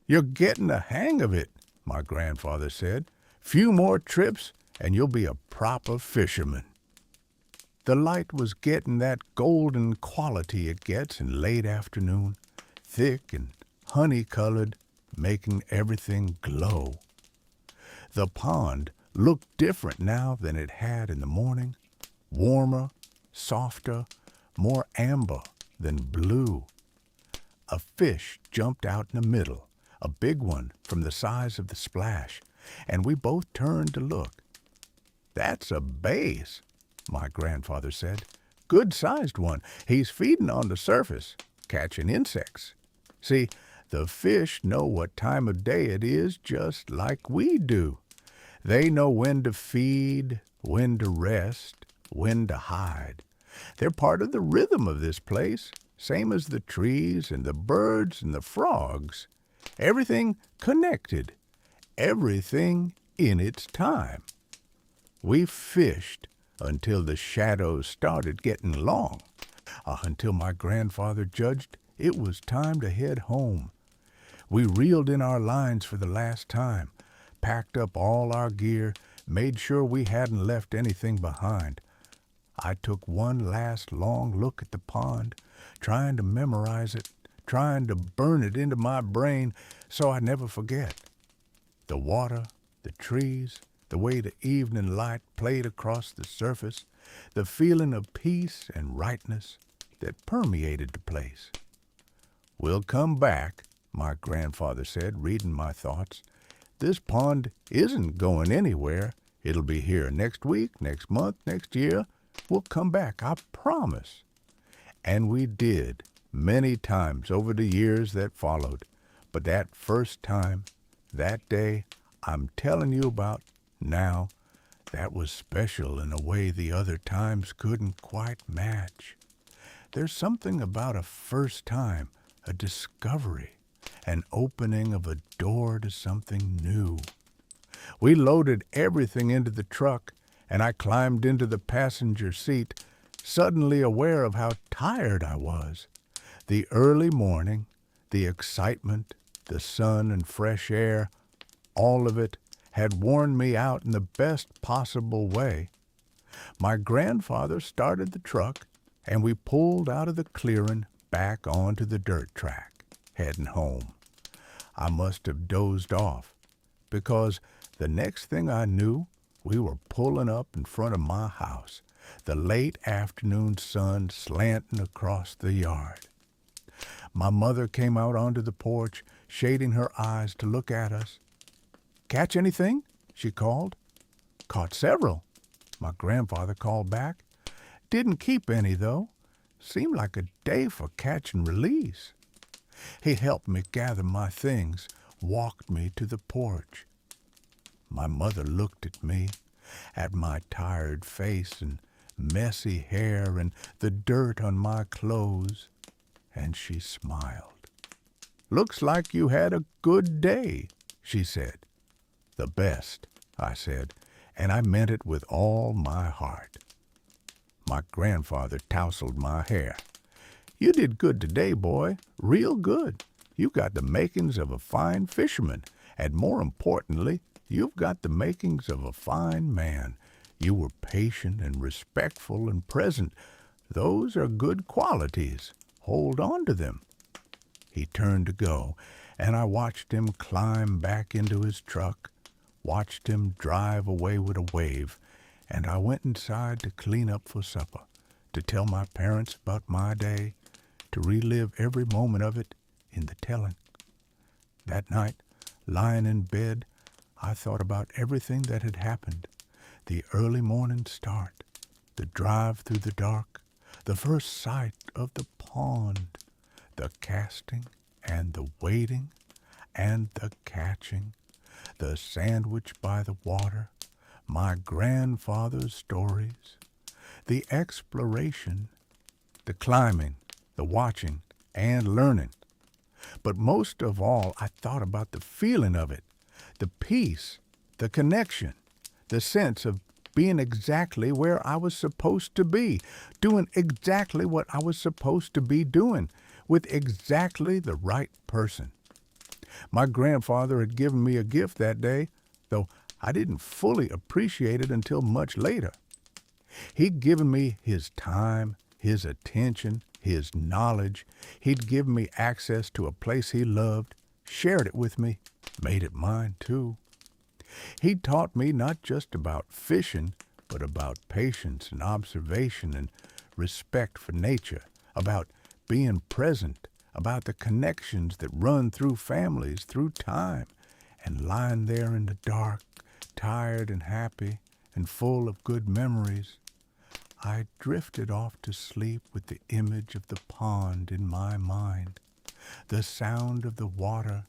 "You're getting the hang of it," my grandfather said. "Few more trips, and you'll be a proper fisherman." The light was getting that golden quality it gets in late afternoon, thick and honey-colored, making everything glow. The pond looked different now than it had in the morning, warmer, softer, more amber than blue. A fish jumped out in the middle, a big one from the size of the splash, and we both turned to look. "That's a bass," my grandfather said. "Good-sized one. He's feeding on the surface, catching insects. See, the fish know what time of day it is just like we do. They know when to feed, when to rest, when to hide. They're part of the rhythm of this place, same as the trees and the birds and the frogs. Everything connected, everything in its time. We fished until the shadows started getting long, until my grandfather judged it was time to head home. We reeled in our lines for the last time, packed up all our gear, made sure we hadn't left anything behind. I took one last long look at the pond, trying to memorize it, trying to burn it into my brain so I never forget. The water, the trees, the way the evening light played across the surface, the feeling of peace and rightness that permeated the place. "We'll come back," my grandfather said, reading my thoughts. "This pond isn't going anywhere. It'll be here next week, next month, next year. We'll come back, I promise." And we did, many times over the years that followed. But that first time, that day I'm telling you about now, that was special in a way the other times couldn't quite match. There's something about a first time, a discovery, an opening of a door to something new. We loaded everything into the truck, and I climbed into the passenger seat, suddenly aware of how tired I was. The early morning, the excitement, the sun and fresh air, all of it had worn me out in the best possible way. My grandfather started the truck, and we pulled out of the clearing back onto the dirt track, heading home. I must have dozed off, because the next thing I knew, we were pulling up in front of my house, the late afternoon sun slanting across the yard. My mother came out onto the porch, shading her eyes to look at us. "Catch anything?" she called. "Caught several," my grandfather called back. "Didn't keep any, though. Seemed like a day for catch and release." He helped me gather my things, walked me to the porch. My mother looked at me, at my tired face and messy hair and the dirt on my clothes, and she smiled. "Looks like you had a good day," she said. "The best," I said, and I meant it with all my heart. My grandfather tousled my hair. "You did good today, boy, real good. You got the makings of a fine fisherman, and more importantly, you've got the makings of a fine man. You were patient and respectful and present. Those are good qualities. Hold on to them." He turned to go, and I watched him climb back into his truck, watched him drive away with a wave, and I went inside to clean up for supper, to tell my parents about my day, to relive every moment of it in the telling. That night, lying in bed, I thought about everything that had happened. The early morning start, the drive through the dark, the first sight of the pond, the casting and the waiting and the catching, the sandwich by the water, my grandfather's stories, the exploration, the climbing, the watching, and learning. But most of all, I thought about the feeling of it, the peace, the connection, the sense of being exactly where I was supposed to be, doing exactly what I was supposed to be doing, with exactly the right person. My grandfather had given me a gift that day, though I didn't fully appreciate it until much later. He'd given me his time, his attention, his knowledge. He'd given me access to a place he loved, shared it with me, made it mine too. He taught me not just about fishing, but about patience and observation and respect for nature, about being present, about the connections that run through families, through time, and lying there in the dark, tired and happy and full of good memories, I drifted off to sleep with the image of the pond in my mind, the sound of the water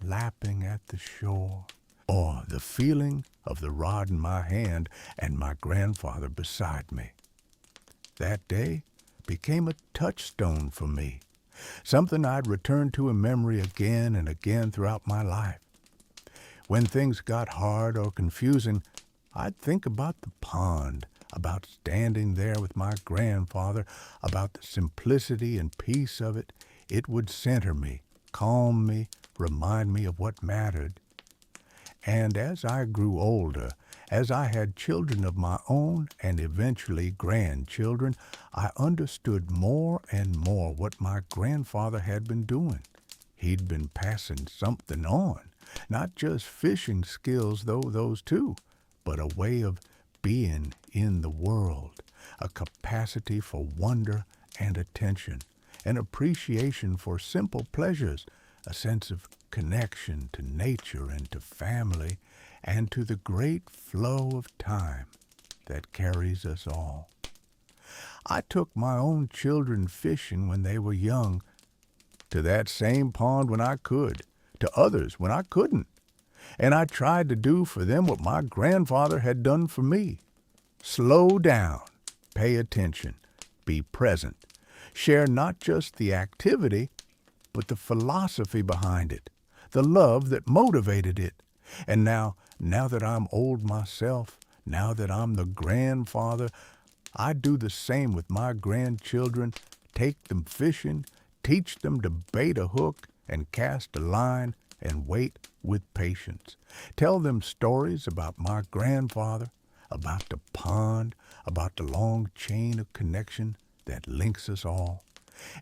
lapping at the shore, or the feeling of the rod in my hand and my grandfather beside me. That day became a touchstone for me, something I'd return to in memory again and again throughout my life. When things got hard or confusing, I'd think about the pond, about standing there with my grandfather, about the simplicity and peace of it. It would center me, calm me, remind me of what mattered. And as I grew older, as I had children of my own and eventually grandchildren, I understood more and more what my grandfather had been doing. He'd been passing something on, not just fishing skills, though those too, but a way of being in the world, a capacity for wonder and attention, an appreciation for simple pleasures, a sense of connection to nature and to family and to the great flow of time that carries us all. I took my own children fishing when they were young, to that same pond when I could, to others when I couldn't, and I tried to do for them what my grandfather had done for me. Slow down, pay attention, be present, share not just the activity, but the philosophy behind it, the love that motivated it. And now that I'm old myself, now that I'm the grandfather, I do the same with my grandchildren, take them fishing, teach them to bait a hook and cast a line and wait with patience. Tell them stories about my grandfather, about the pond, about the long chain of connection that links us all.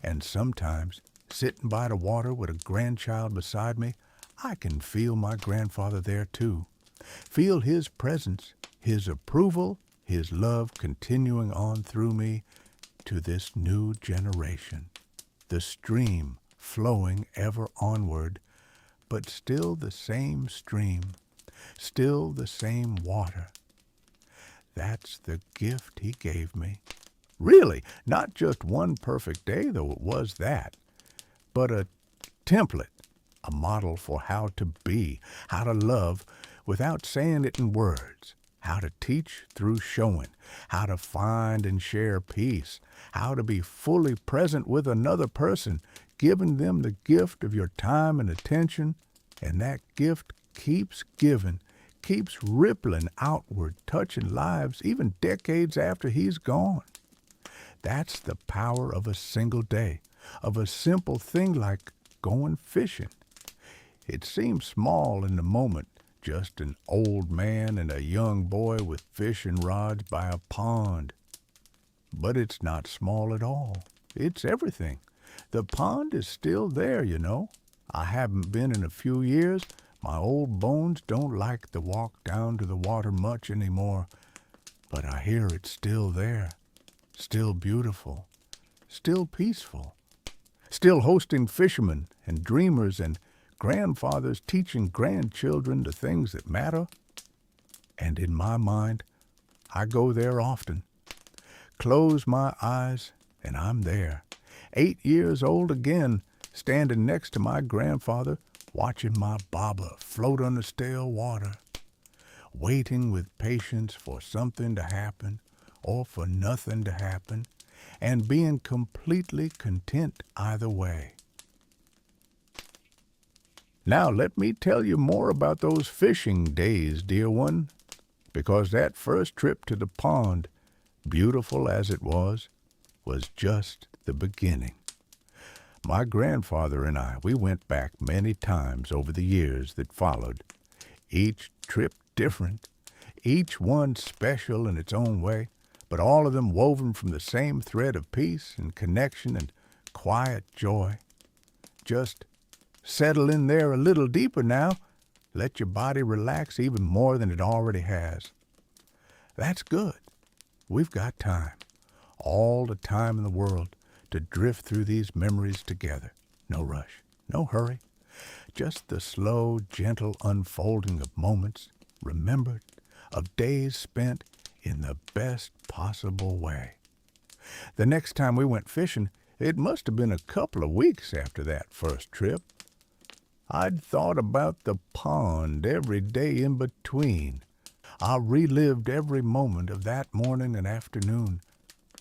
And sometimes, sitting by the water with a grandchild beside me, I can feel my grandfather there too. Feel his presence, his approval, his love continuing on through me to this new generation. The stream flowing ever onward, but still the same stream, still the same water. That's the gift he gave me. Really, not just one perfect day, though it was that, but a template, a model for how to be, how to love without saying it in words, how to teach through showing, how to find and share peace, how to be fully present with another person, giving them the gift of your time and attention, and that gift keeps giving, keeps rippling outward, touching lives even decades after he's gone. That's the power of a single day, of a simple thing like going fishing. It seems small in the moment, just an old man and a young boy with fishing rods by a pond. But it's not small at all. It's everything. The pond is still there, you know. I haven't been in a few years. My old bones don't like the walk down to the water much anymore. But I hear it's still there, still beautiful, still peaceful, still hosting fishermen and dreamers and grandfathers teaching grandchildren the things that matter. And in my mind, I go there often. Close my eyes, and I'm there, 8 years old again, standing next to my grandfather, watching my bobber float on the still water, waiting with patience for something to happen or for nothing to happen, and being completely content either way. Now let me tell you more about those fishing days, dear one, because that first trip to the pond, beautiful as it was just the beginning. My grandfather and I, we went back many times over the years that followed, each trip different, each one special in its own way, but all of them woven from the same thread of peace and connection and quiet joy. Just settle in there a little deeper now. Let your body relax even more than it already has. That's good. We've got time, all the time in the world, to drift through these memories together. No rush, no hurry. Just the slow, gentle unfolding of moments remembered, of days spent in the best possible way. The next time we went fishing, it must have been a couple of weeks after that first trip. I'd thought about the pond every day in between. I relived every moment of that morning and afternoon.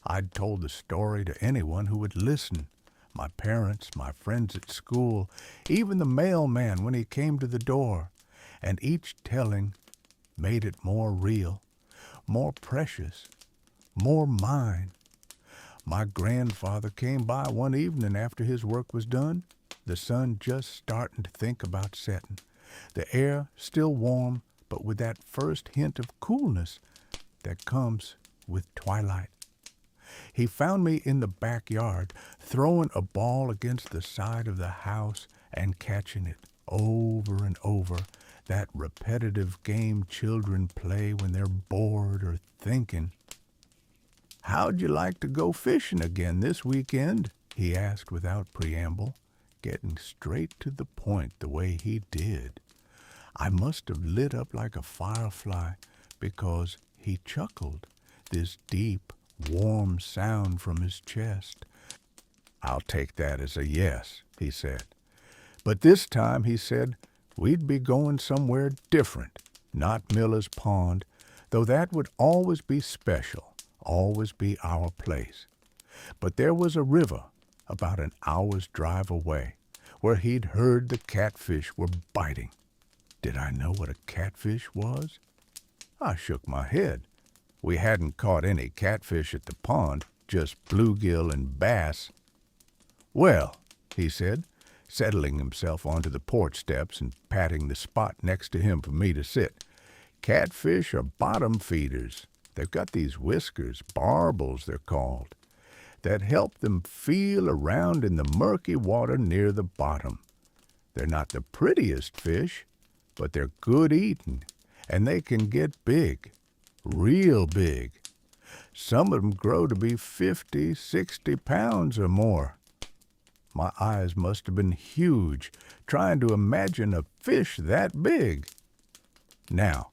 I'd told the story to anyone who would listen. My parents, my friends at school, even the mailman when he came to the door. And each telling made it more real, more precious, more mine. My grandfather came by one evening after his work was done, the sun just starting to think about setting, the air still warm, but with that first hint of coolness that comes with twilight. He found me in the backyard, throwing a ball against the side of the house and catching it over and over, that repetitive game children play when they're bored or thinking. "How'd you like to go fishing again this weekend?" he asked without preamble, getting straight to the point the way he did. I must have lit up like a firefly because he chuckled, this deep, warm sound from his chest. "I'll take that as a yes," he said. But this time he said we'd be going somewhere different, not Miller's Pond, though that would always be special, always be our place. But there was a river about an hour's drive away where he'd heard the catfish were biting. Did I know what a catfish was? I shook my head. We hadn't caught any catfish at the pond, just bluegill and bass. "Well," he said, settling himself onto the porch steps and patting the spot next to him for me to sit, "catfish are bottom feeders. They've got these whiskers, barbels they're called, that help them feel around in the murky water near the bottom. They're not the prettiest fish, but they're good eating, and they can get big, real big. Some of them grow to be 50, 60 pounds or more." My eyes must have been huge, trying to imagine a fish that big. "Now,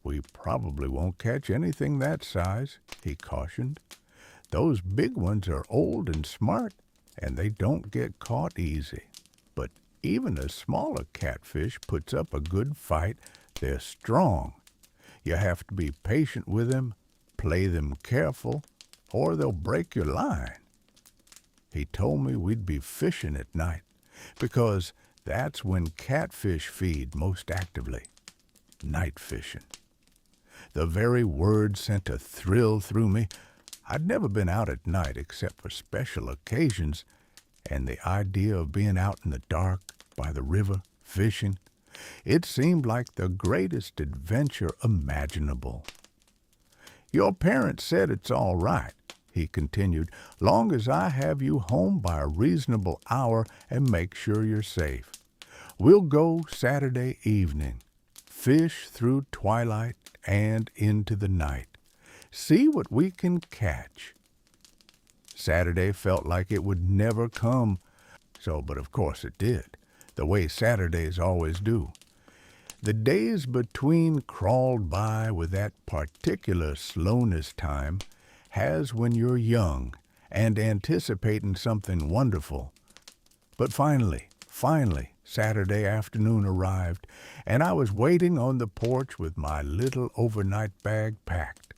we probably won't catch anything that size," he cautioned. "Those big ones are old and smart, and they don't get caught easy. But even a smaller catfish puts up a good fight. They're strong. You have to be patient with them, play them careful, or they'll break your line." He told me we'd be fishing at night, because that's when catfish feed most actively. Night fishing. The very word sent a thrill through me. I'd never been out at night except for special occasions, and the idea of being out in the dark by the river, fishing, it seemed like the greatest adventure imaginable. "Your parents said it's all right," he continued, "long as I have you home by a reasonable hour and make sure you're safe. We'll go Saturday evening, fish through twilight and into the night. See what we can catch." Saturday felt like it would never come, but of course it did, the way Saturdays always do. The days between crawled by with that particular slowness time has when you're young and anticipating something wonderful. But finally, Saturday afternoon arrived, and I was waiting on the porch with my little overnight bag packed.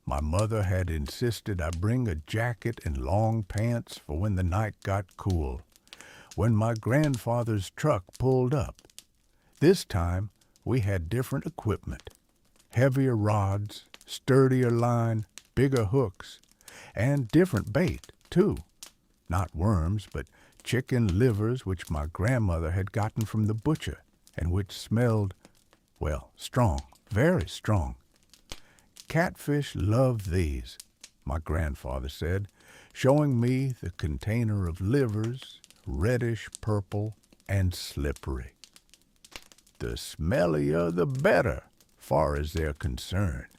My mother had insisted I bring a jacket and long pants for when the night got cool. When my grandfather's truck pulled up, this time we had different equipment, heavier rods, sturdier line, bigger hooks, and different bait, too. Not worms, but chicken livers which my grandmother had gotten from the butcher and which smelled, well, strong, very strong. "Catfish love these," my grandfather said, showing me the container of livers, reddish purple and slippery. "The smellier the better, far as they're concerned.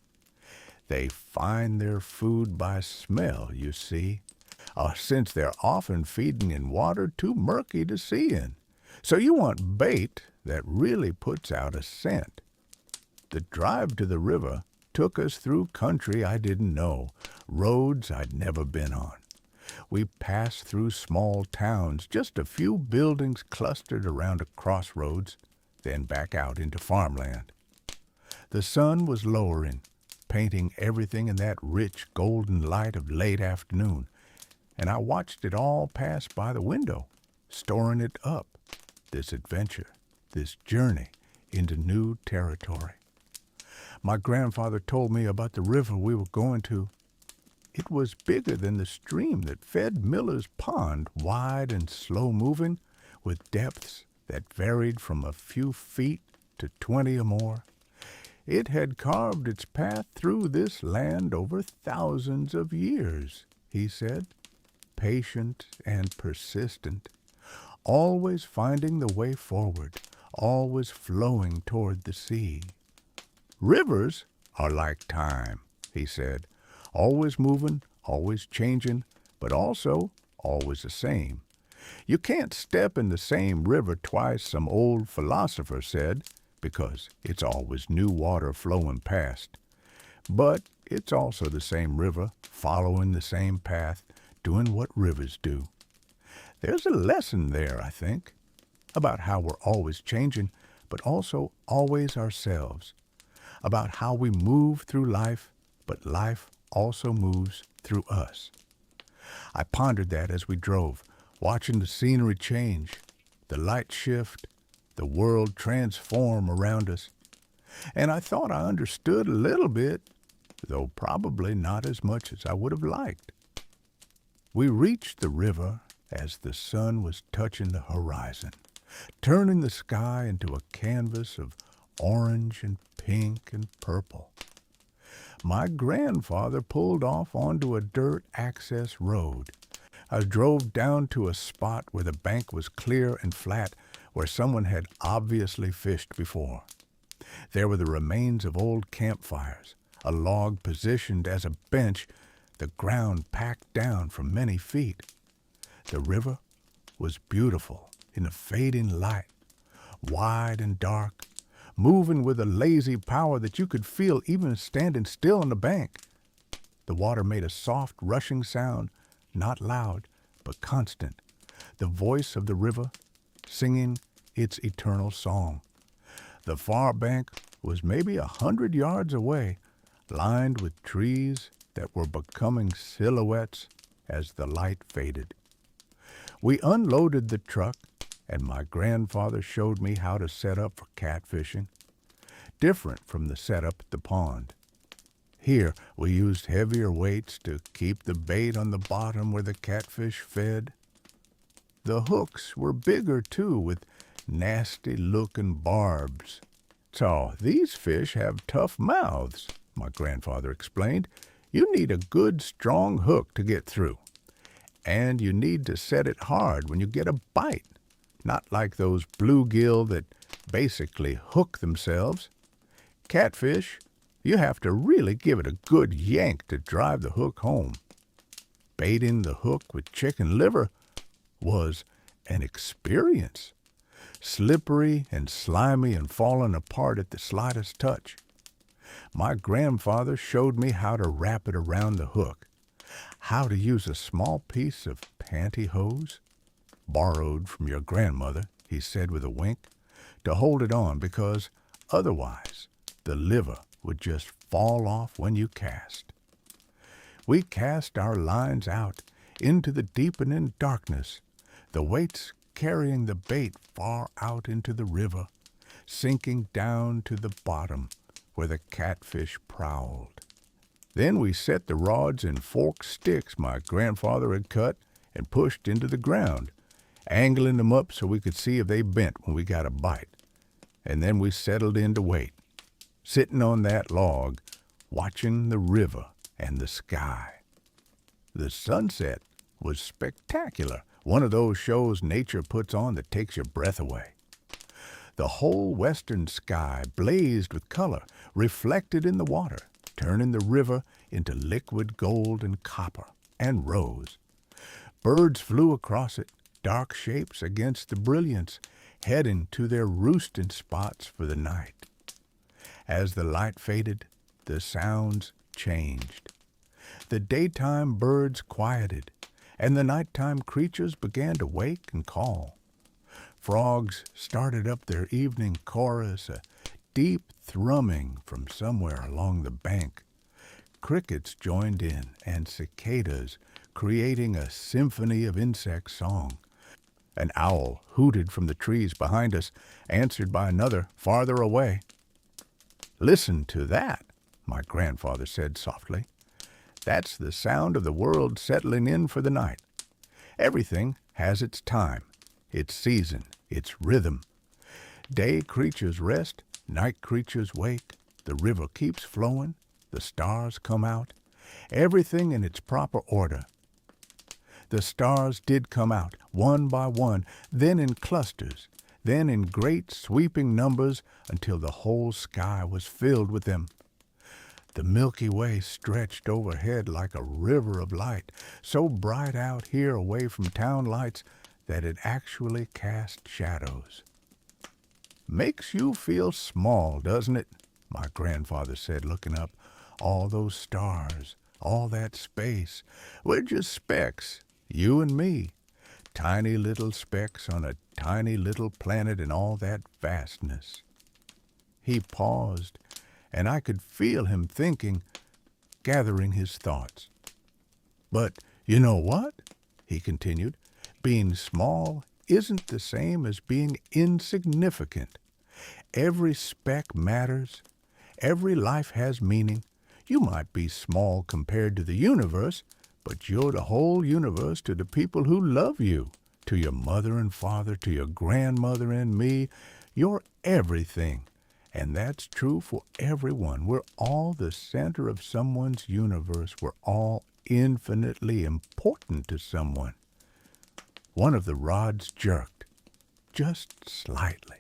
They find their food by smell, you see, since they're often feeding in water too murky to see in. So you want bait that really puts out a scent." The drive to the river took us through country I didn't know, roads I'd never been on. We passed through small towns, just a few buildings clustered around a crossroads, then back out into farmland. The sun was lowering, painting everything in that rich golden light of late afternoon, and I watched it all pass by the window, storing it up, this adventure, this journey into new territory. My grandfather told me about the river we were going to. It was bigger than the stream that fed Miller's Pond, wide and slow-moving, with depths that varied from a few feet to 20 or more. It had carved its path through this land over thousands of years, he said, patient and persistent, always finding the way forward, always flowing toward the sea. Rivers are like time, he said, always moving, always changing, but also always the same. You can't step in the same river twice, some old philosopher said, because it's always new water flowing past. But it's also the same river, following the same path, doing what rivers do. There's a lesson there, I think, about how we're always changing, but also always ourselves, about how we move through life, but life also moves through us. I pondered that as we drove, watching the scenery change, the light shift, the world transform around us. And I thought I understood a little bit, though probably not as much as I would have liked. We reached the river as the sun was touching the horizon, turning the sky into a canvas of orange and pink and purple. My grandfather pulled off onto a dirt access road. I drove down to a spot where the bank was clear and flat, where someone had obviously fished before. There were the remains of old campfires, a log positioned as a bench, the ground packed down for many feet. The river was beautiful in a fading light, wide and dark, moving with a lazy power that you could feel even standing still on the bank. The water made a soft, rushing sound, not loud, but constant, the voice of the river singing its eternal song. The far bank was maybe 100 yards away, lined with trees that were becoming silhouettes as the light faded. We unloaded the truck, and my grandfather showed me how to set up for catfishing, different from the setup at the pond. Here, we used heavier weights to keep the bait on the bottom where the catfish fed. The hooks were bigger, too, with nasty-looking barbs. So these fish have tough mouths, my grandfather explained. You need a good, strong hook to get through. And you need to set it hard when you get a bite, not like those bluegill that basically hook themselves. Catfish, you have to really give it a good yank to drive the hook home. Baiting the hook with chicken liver was an experience, slippery and slimy and falling apart at the slightest touch. My grandfather showed me how to wrap it around the hook, how to use a small piece of pantyhose, borrowed from your grandmother, he said with a wink, to hold it on because otherwise the liver would just fall off when you cast. We cast our lines out into the deepening darkness, the weights carrying the bait far out into the river, sinking down to the bottom where the catfish prowled. Then we set the rods in forked sticks my grandfather had cut and pushed into the ground, angling them up so we could see if they bent when we got a bite. And then we settled in to wait, sitting on that log, watching the river and the sky. The sunset was spectacular, one of those shows nature puts on that takes your breath away. The whole western sky blazed with color, reflected in the water, turning the river into liquid gold and copper and rose. Birds flew across it, dark shapes against the brilliance, heading to their roosting spots for the night. As the light faded, the sounds changed. The daytime birds quieted, and the nighttime creatures began to wake and call. Frogs started up their evening chorus, a deep thrumming from somewhere along the bank, crickets joined in and cicadas, creating a symphony of insect song. An owl hooted from the trees behind us, answered by another farther away. "Listen to that," my grandfather said softly. "That's the sound of the world settling in for the night. Everything has its time, its season, its rhythm. Day creatures rest, night creatures wake, the river keeps flowing, the stars come out, everything in its proper order. The stars did come out, one by one, then in clusters, then in great sweeping numbers until the whole sky was filled with them. The Milky Way stretched overhead like a river of light, so bright out here away from town lights that it actually cast shadows. Makes you feel small, doesn't it?" my grandfather said, looking up. "All those stars, all that space, we're just specks, you and me, tiny little specks on a tiny little planet in all that vastness." He paused, and I could feel him thinking, gathering his thoughts. "But you know what?" he continued. "Being small isn't the same as being insignificant. Every speck matters. Every life has meaning. You might be small compared to the universe, but you're the whole universe to the people who love you, to your mother and father, to your grandmother and me. You're everything. And that's true for everyone. We're all the center of someone's universe. We're all infinitely important to someone." One of the rods jerked, just slightly,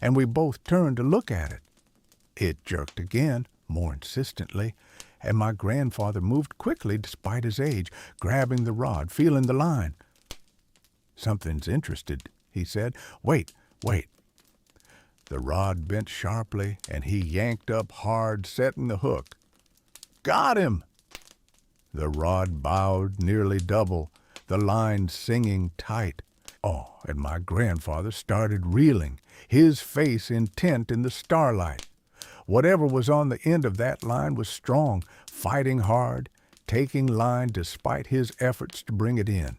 and we both turned to look at it. It jerked again, more insistently, and my grandfather moved quickly despite his age, grabbing the rod, feeling the line. "Something's interested," he said. Wait. The rod bent sharply, and he yanked up hard, setting the hook. "Got him!" The rod bowed nearly double, the line singing tight. Oh, and my grandfather started reeling, his face intent in the starlight. Whatever was on the end of that line was strong, fighting hard, taking line despite his efforts to bring it in.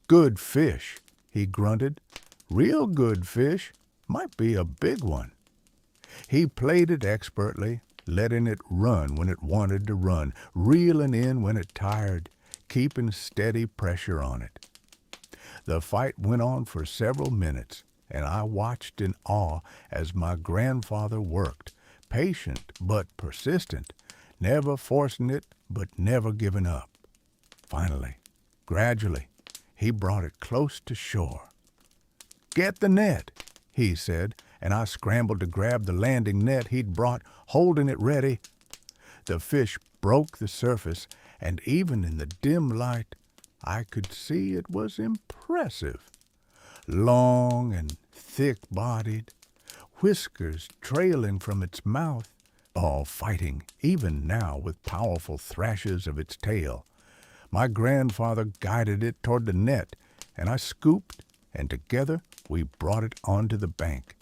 "Good fish," he grunted. "Real good fish. Might be a big one." He played it expertly, letting it run when it wanted to run, reeling in when it tired, keeping steady pressure on it. The fight went on for several minutes, and I watched in awe as my grandfather worked, patient but persistent, never forcing it but never giving up. Finally, gradually, he brought it close to shore. "Get the net," he said, and I scrambled to grab the landing net he'd brought, holding it ready. The fish broke the surface, and even in the dim light, I could see it was impressive. Long and thick-bodied, whiskers trailing from its mouth, all fighting, even now, with powerful thrashes of its tail. My grandfather guided it toward the net, and I scooped, and together we brought it onto the bank.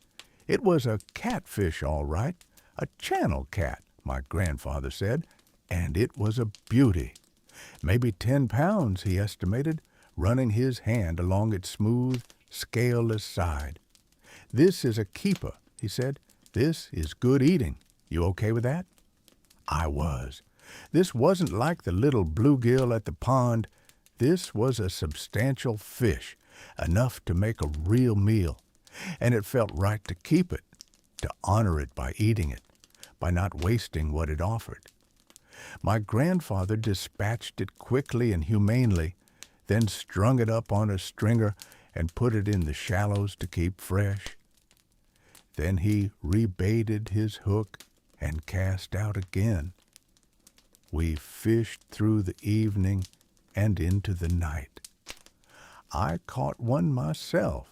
It was a catfish, all right, a channel cat, my grandfather said, and it was a beauty. Maybe 10 pounds, he estimated, running his hand along its smooth, scaleless side. "This is a keeper," he said. "This is good eating. You okay with that?" I was. This wasn't like the little bluegill at the pond. This was a substantial fish, enough to make a real meal, and it felt right to keep it, to honor it by eating it, by not wasting what it offered. My grandfather dispatched it quickly and humanely, then strung it up on a stringer and put it in the shallows to keep fresh. Then he rebaited his hook and cast out again. We fished through the evening and into the night. I caught one myself,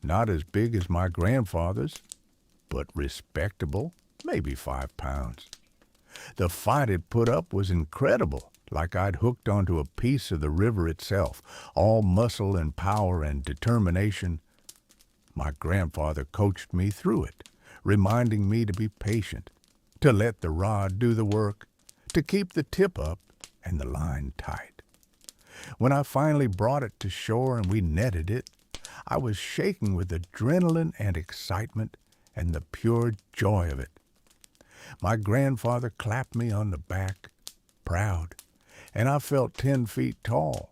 not as big as my grandfather's, but respectable, maybe 5 pounds. The fight it put up was incredible, like I'd hooked onto a piece of the river itself, all muscle and power and determination. My grandfather coached me through it, reminding me to be patient, to let the rod do the work, to keep the tip up and the line tight. When I finally brought it to shore and we netted it, I was shaking with adrenaline and excitement and the pure joy of it. My grandfather clapped me on the back, proud, and I felt 10 feet tall.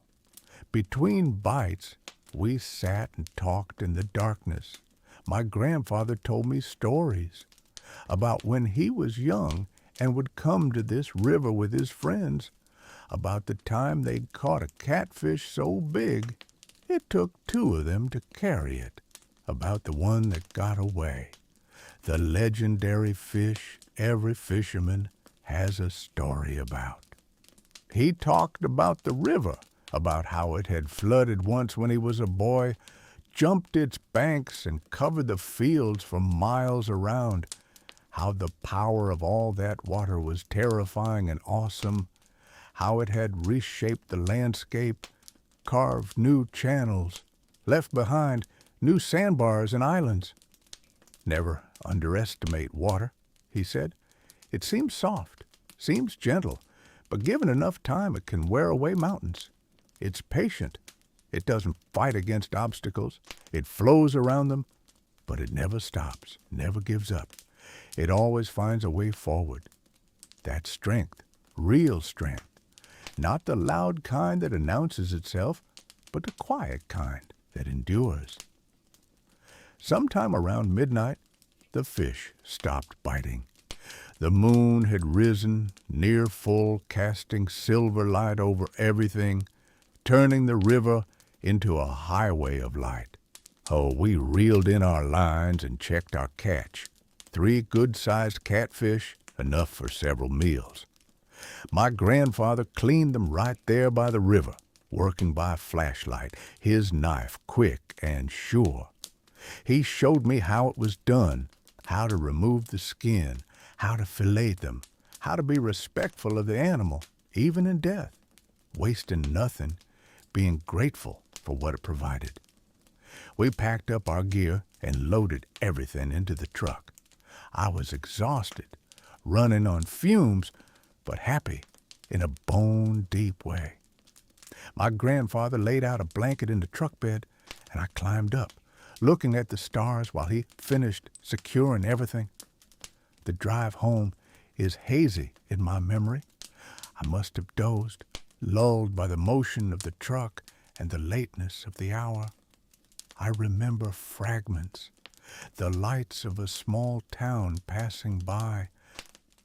Between bites, we sat and talked in the darkness. My grandfather told me stories about when he was young and would come to this river with his friends, about the time they'd caught a catfish so big it took 2 of them to carry it, about the one that got away, the legendary fish every fisherman has a story about. He talked about the river, about how it had flooded once when he was a boy, jumped its banks and covered the fields for miles around, how the power of all that water was terrifying and awesome, how it had reshaped the landscape, carved new channels, left behind new sandbars and islands. Never underestimate water, he said. It seems soft, seems gentle, but given enough time it can wear away mountains. It's patient. It doesn't fight against obstacles. It flows around them, but it never stops, never gives up. It always finds a way forward. That's strength, real strength. Not the loud kind that announces itself, but the quiet kind that endures. Sometime around midnight, the fish stopped biting. The moon had risen, near full, casting silver light over everything, turning the river into a highway of light. Oh, we reeled in our lines and checked our catch. 3 good-sized catfish, enough for several meals. My grandfather cleaned them right there by the river, working by flashlight, his knife quick and sure. He showed me how it was done, how to remove the skin, how to fillet them, how to be respectful of the animal, even in death, wasting nothing, being grateful for what it provided. We packed up our gear and loaded everything into the truck. I was exhausted, running on fumes, but happy in a bone-deep way. My grandfather laid out a blanket in the truck bed, and I climbed up, looking at the stars while he finished securing everything. The drive home is hazy in my memory. I must have dozed, lulled by the motion of the truck and the lateness of the hour. I remember fragments, the lights of a small town passing by,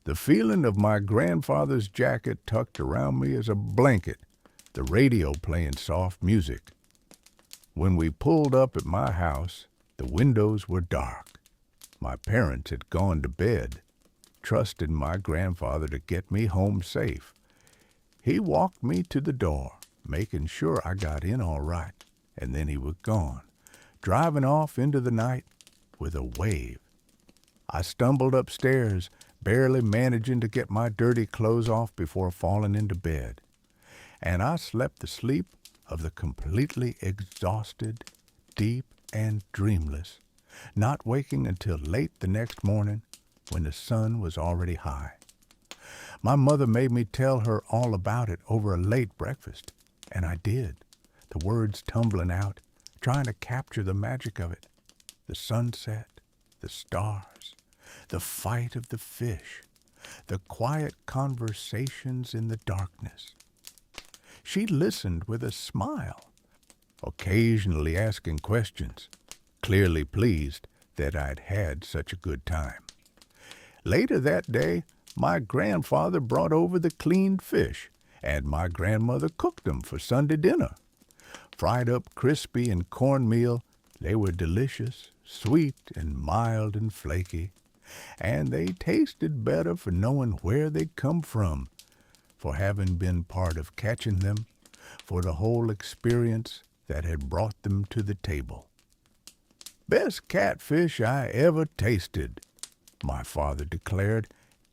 the feeling of my grandfather's jacket tucked around me as a blanket, the radio playing soft music. When we pulled up at my house, the windows were dark. My parents had gone to bed, trusting my grandfather to get me home safe. He walked me to the door, making sure I got in all right, and then he was gone, driving off into the night with a wave. I stumbled upstairs, barely managing to get my dirty clothes off before falling into bed. And I slept the sleep of the completely exhausted, deep and dreamless, not waking until late the next morning when the sun was already high. My mother made me tell her all about it over a late breakfast, and I did, the words tumbling out, trying to capture the magic of it. The sunset, the stars, the fight of the fish, the quiet conversations in the darkness. She listened with a smile, occasionally asking questions, clearly pleased that I'd had such a good time. Later that day, my grandfather brought over the cleaned fish, and my grandmother cooked them for Sunday dinner. Fried up crispy in cornmeal, they were delicious, sweet and mild and flaky, and they tasted better for knowing where they'd come from, for having been part of catching them, for the whole experience that had brought them to the table. "Best catfish I ever tasted," my father declared,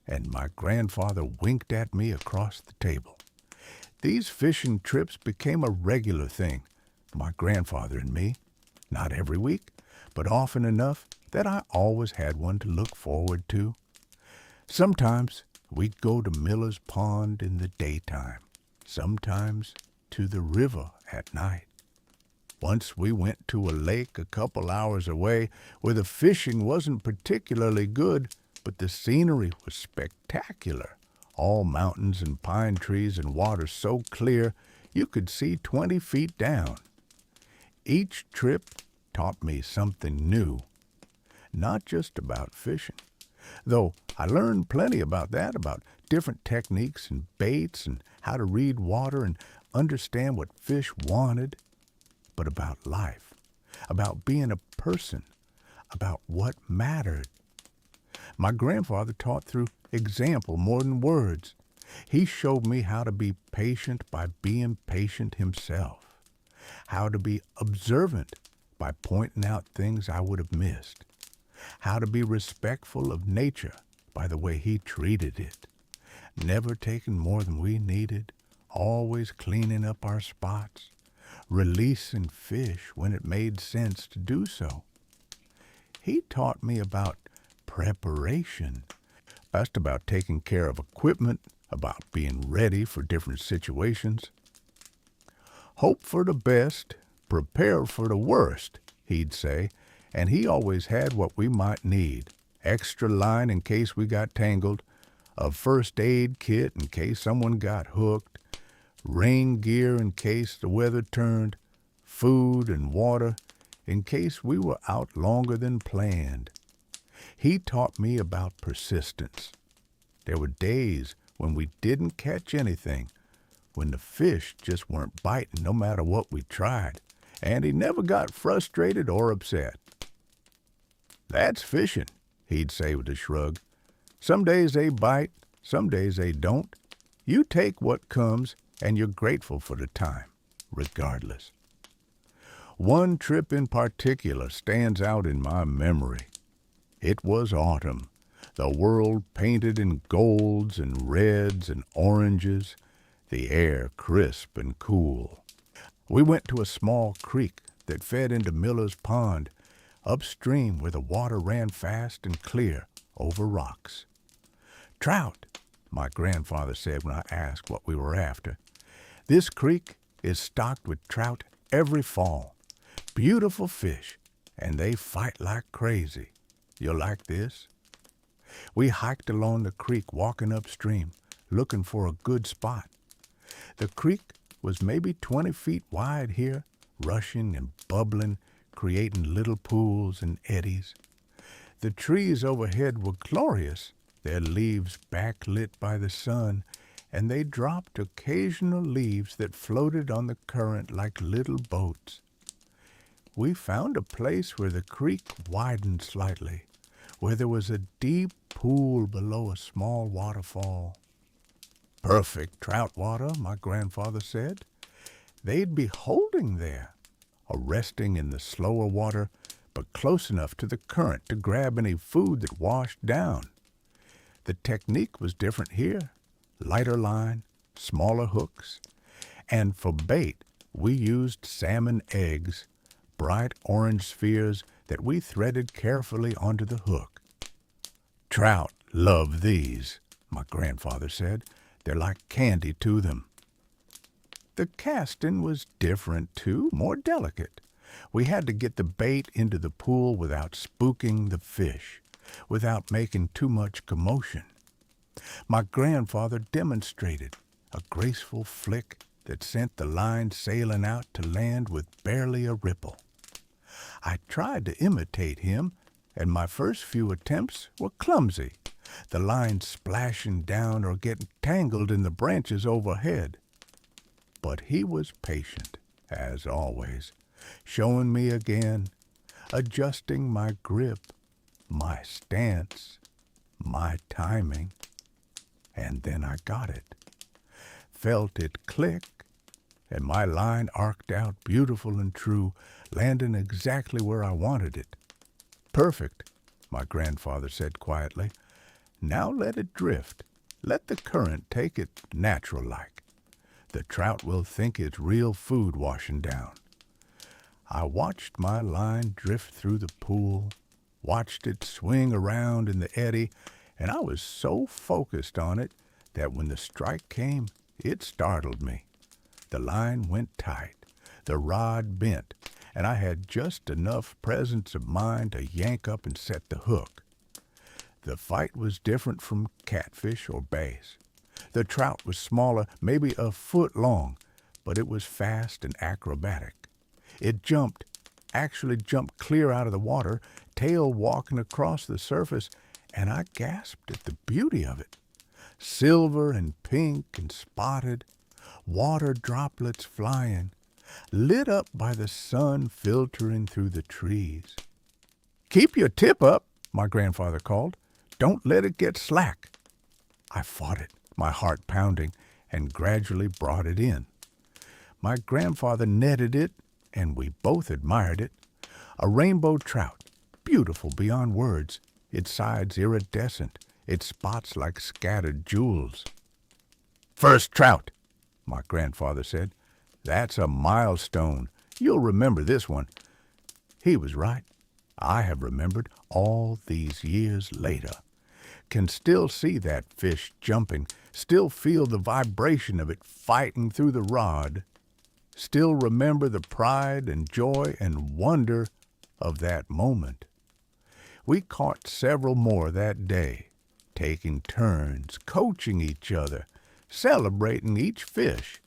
and my grandfather winked at me across the table. These fishing trips became a regular thing, my grandfather and me, not every week, but often enough that I always had one to look forward to. Sometimes We'd go to Miller's Pond in the daytime, sometimes to the river at night. Once we went to a lake a couple hours away where the fishing wasn't particularly good, but the scenery was spectacular. All mountains and pine trees and water so clear you could see 20 feet down. Each trip taught me something new, not just about fishing, though I learned plenty about that, about different techniques and baits and how to read water and understand what fish wanted, but about life, about being a person, about what mattered. My grandfather taught through example more than words. He showed me how to be patient by being patient himself, how to be observant by pointing out things I would have missed, how to be respectful of nature by the way he treated it, never taking more than we needed, always cleaning up our spots, releasing fish when it made sense to do so. He taught me about preparation. That's about taking care of equipment, about being ready for different situations. Hope for the best, prepare for the worst, he'd say, and he always had what we might need. Extra line in case we got tangled, a first aid kit in case someone got hooked, rain gear in case the weather turned, food and water in case we were out longer than planned. He taught me about persistence. There were days when we didn't catch anything, when the fish just weren't biting no matter what we tried, and he never got frustrated or upset. "That's fishing," he'd say with a shrug. "Some days they bite, some days they don't. You take what comes, and you're grateful for the time, regardless." One trip in particular stands out in my memory. It was autumn, the world painted in golds and reds and oranges, the air crisp and cool. We went to a small creek that fed into Miller's Pond, upstream where the water ran fast and clear over rocks. "Trout," my grandfather said when I asked what we were after. "This creek is stocked with trout every fall. Beautiful fish, and they fight like crazy. You'll like this?" We hiked along the creek, walking upstream, looking for a good spot. The creek was maybe 20 feet wide here, rushing and bubbling, creating little pools and eddies. The trees overhead were glorious, their leaves backlit by the sun, and they dropped occasional leaves that floated on the current like little boats. We found a place where the creek widened slightly, where there was a deep pool below a small waterfall. "Perfect trout water," my grandfather said. They'd be holding there, or resting in the slower water, but close enough to the current to grab any food that washed down. The technique was different here. Lighter line, smaller hooks, and for bait we used salmon eggs, bright orange spheres that we threaded carefully onto the hook. "Trout love these," my grandfather said. "They're like candy to them." The casting was different, too, more delicate. We had to get the bait into the pool without spooking the fish, without making too much commotion. My grandfather demonstrated a graceful flick that sent the line sailing out to land with barely a ripple. I tried to imitate him, and my first few attempts were clumsy, the line splashing down or getting tangled in the branches overhead. But he was patient, as always, showing me again, adjusting my grip, my stance, my timing. And then I got it, felt it click, and my line arced out beautiful and true, landing exactly where I wanted it. "Perfect," my grandfather said quietly. "Now let it drift. Let the current take it natural-like. The trout will think it's real food washing down." I watched my line drift through the pool, watched it swing around in the eddy, and I was so focused on it that when the strike came, it startled me. The line went tight, the rod bent, and I had just enough presence of mind to yank up and set the hook. The fight was different from catfish or bass. The trout was smaller, maybe a foot long, but it was fast and acrobatic. It actually jumped clear out of the water, tail walking across the surface, and I gasped at the beauty of it. Silver and pink and spotted, water droplets flying, lit up by the sun filtering through the trees. "Keep your tip up," my grandfather called. "Don't let it get slack." I fought it, my heart pounding, and gradually brought it in. My grandfather netted it, and we both admired it. A rainbow trout, beautiful beyond words, its sides iridescent, its spots like scattered jewels. "First trout," my grandfather said. "That's a milestone. You'll remember this one." He was right. I have remembered all these years later. Can still see that fish jumping, still feel the vibration of it fighting through the rod, still remember the pride and joy and wonder of that moment. We caught several more that day, taking turns, coaching each other, celebrating each fish.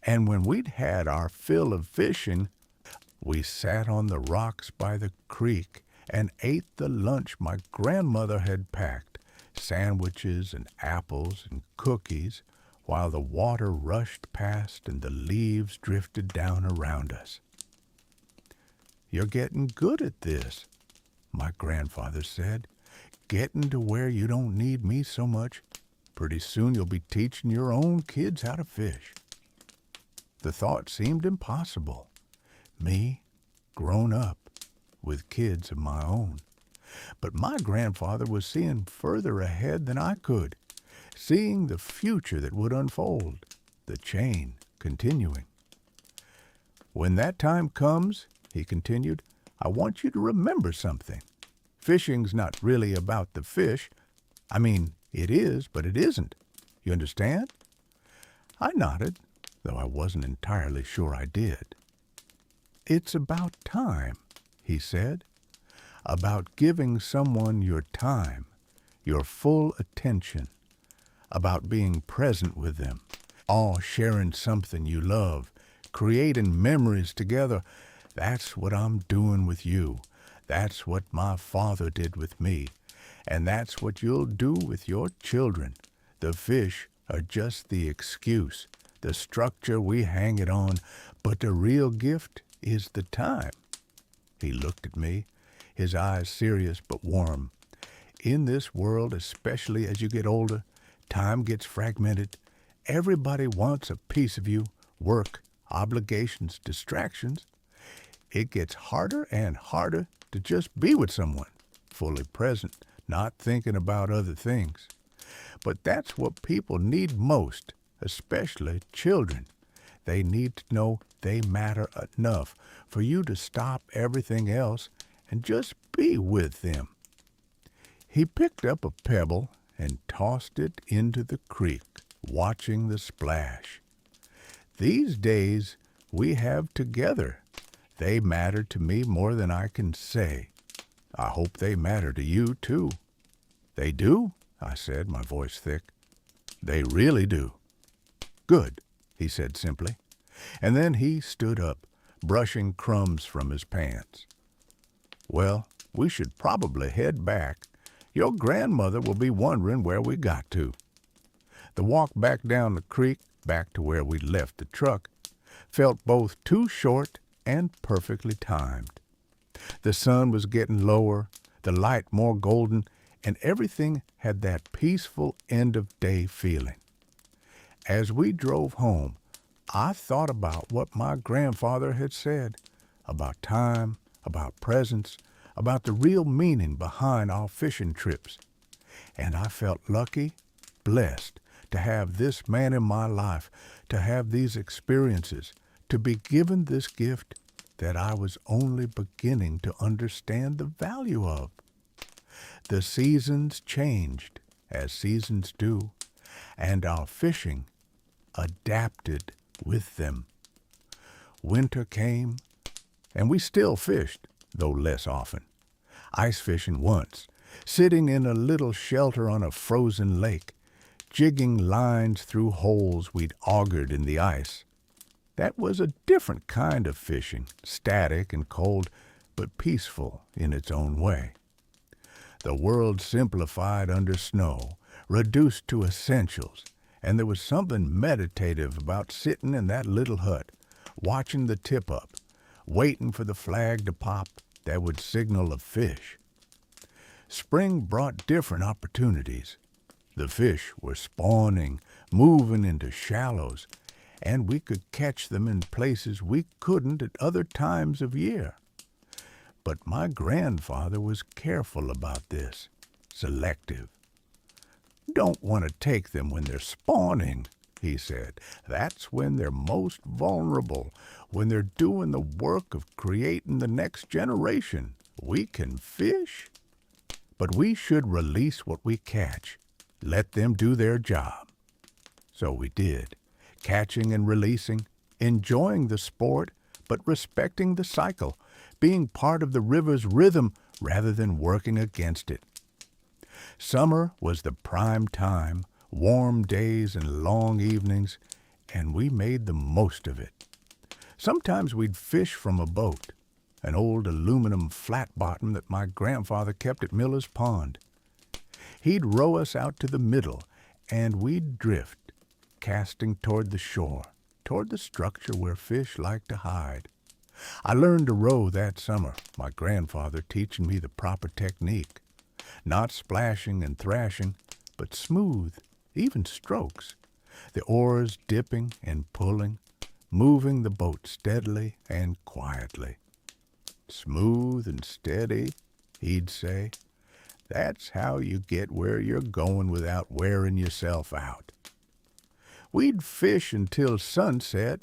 And when we'd had our fill of fishing, we sat on the rocks by the creek and ate the lunch my grandmother had packed, sandwiches and apples and cookies, while the water rushed past and the leaves drifted down around us. "You're getting good at this," my grandfather said. "Getting to where you don't need me so much. Pretty soon you'll be teaching your own kids how to fish." The thought seemed impossible. Me, grown up, with kids of my own. But my grandfather was seeing further ahead than I could, seeing the future that would unfold, the chain continuing. "When that time comes," he continued, "I want you to remember something. Fishing's not really about the fish. I mean, it is, but it isn't. You understand?" I nodded, though I wasn't entirely sure I did. "It's about time," he said. "About giving someone your time, your full attention. About being present with them, all sharing something you love, creating memories together. That's what I'm doing with you. That's what my father did with me. And that's what you'll do with your children. The fish are just the excuse, the structure we hang it on, but the real gift is the time." He looked at me, his eyes serious but warm. "In this world, especially as you get older, time gets fragmented. Everybody wants a piece of you, work, obligations, distractions. It gets harder and harder to just be with someone, fully present, not thinking about other things. But that's what people need most, especially children. They need to know they matter enough for you to stop everything else and just be with them." He picked up a pebble and tossed it into the creek, watching the splash. "These days we have together, they matter to me more than I can say. I hope they matter to you, too." "They do?" I said, my voice thick. "They really do." "Good," he said simply. And then he stood up, brushing crumbs from his pants. "Well, we should probably head back. Your grandmother will be wondering where we got to." The walk back down the creek, back to where we left the truck, felt both too short and perfectly timed. The sun was getting lower, the light more golden, and everything had that peaceful end-of-day feeling. As we drove home, I thought about what my grandfather had said, about time, about presence, about the real meaning behind our fishing trips. And I felt lucky, blessed, to have this man in my life, to have these experiences, to be given this gift that I was only beginning to understand the value of. The seasons changed, as seasons do, and our fishing adapted with them. Winter came, and we still fished, though less often. Ice fishing once, sitting in a little shelter on a frozen lake, jigging lines through holes we'd augured in the ice. That was a different kind of fishing, static and cold, but peaceful in its own way. The world simplified under snow, reduced to essentials, and there was something meditative about sitting in that little hut, watching the tip-up, waiting for the flag to pop that would signal a fish. Spring brought different opportunities. The fish were spawning, moving into shallows, and we could catch them in places we couldn't at other times of year. But my grandfather was careful about this, selective. Don't want to take them when they're spawning, he said. That's when they're most vulnerable, when they're doing the work of creating the next generation. We can fish, but we should release what we catch. Let them do their job. So we did, catching and releasing, enjoying the sport, but respecting the cycle, being part of the river's rhythm rather than working against it. Summer was the prime time, warm days and long evenings, and we made the most of it. Sometimes we'd fish from a boat, an old aluminum flat bottom that my grandfather kept at Miller's Pond. He'd row us out to the middle, and we'd drift, casting toward the shore, toward the structure where fish like to hide. I learned to row that summer, my grandfather teaching me the proper technique. Not splashing and thrashing, but smooth, even strokes. The oars dipping and pulling, moving the boat steadily and quietly. Smooth and steady, he'd say. That's how you get where you're going without wearing yourself out. We'd fish until sunset,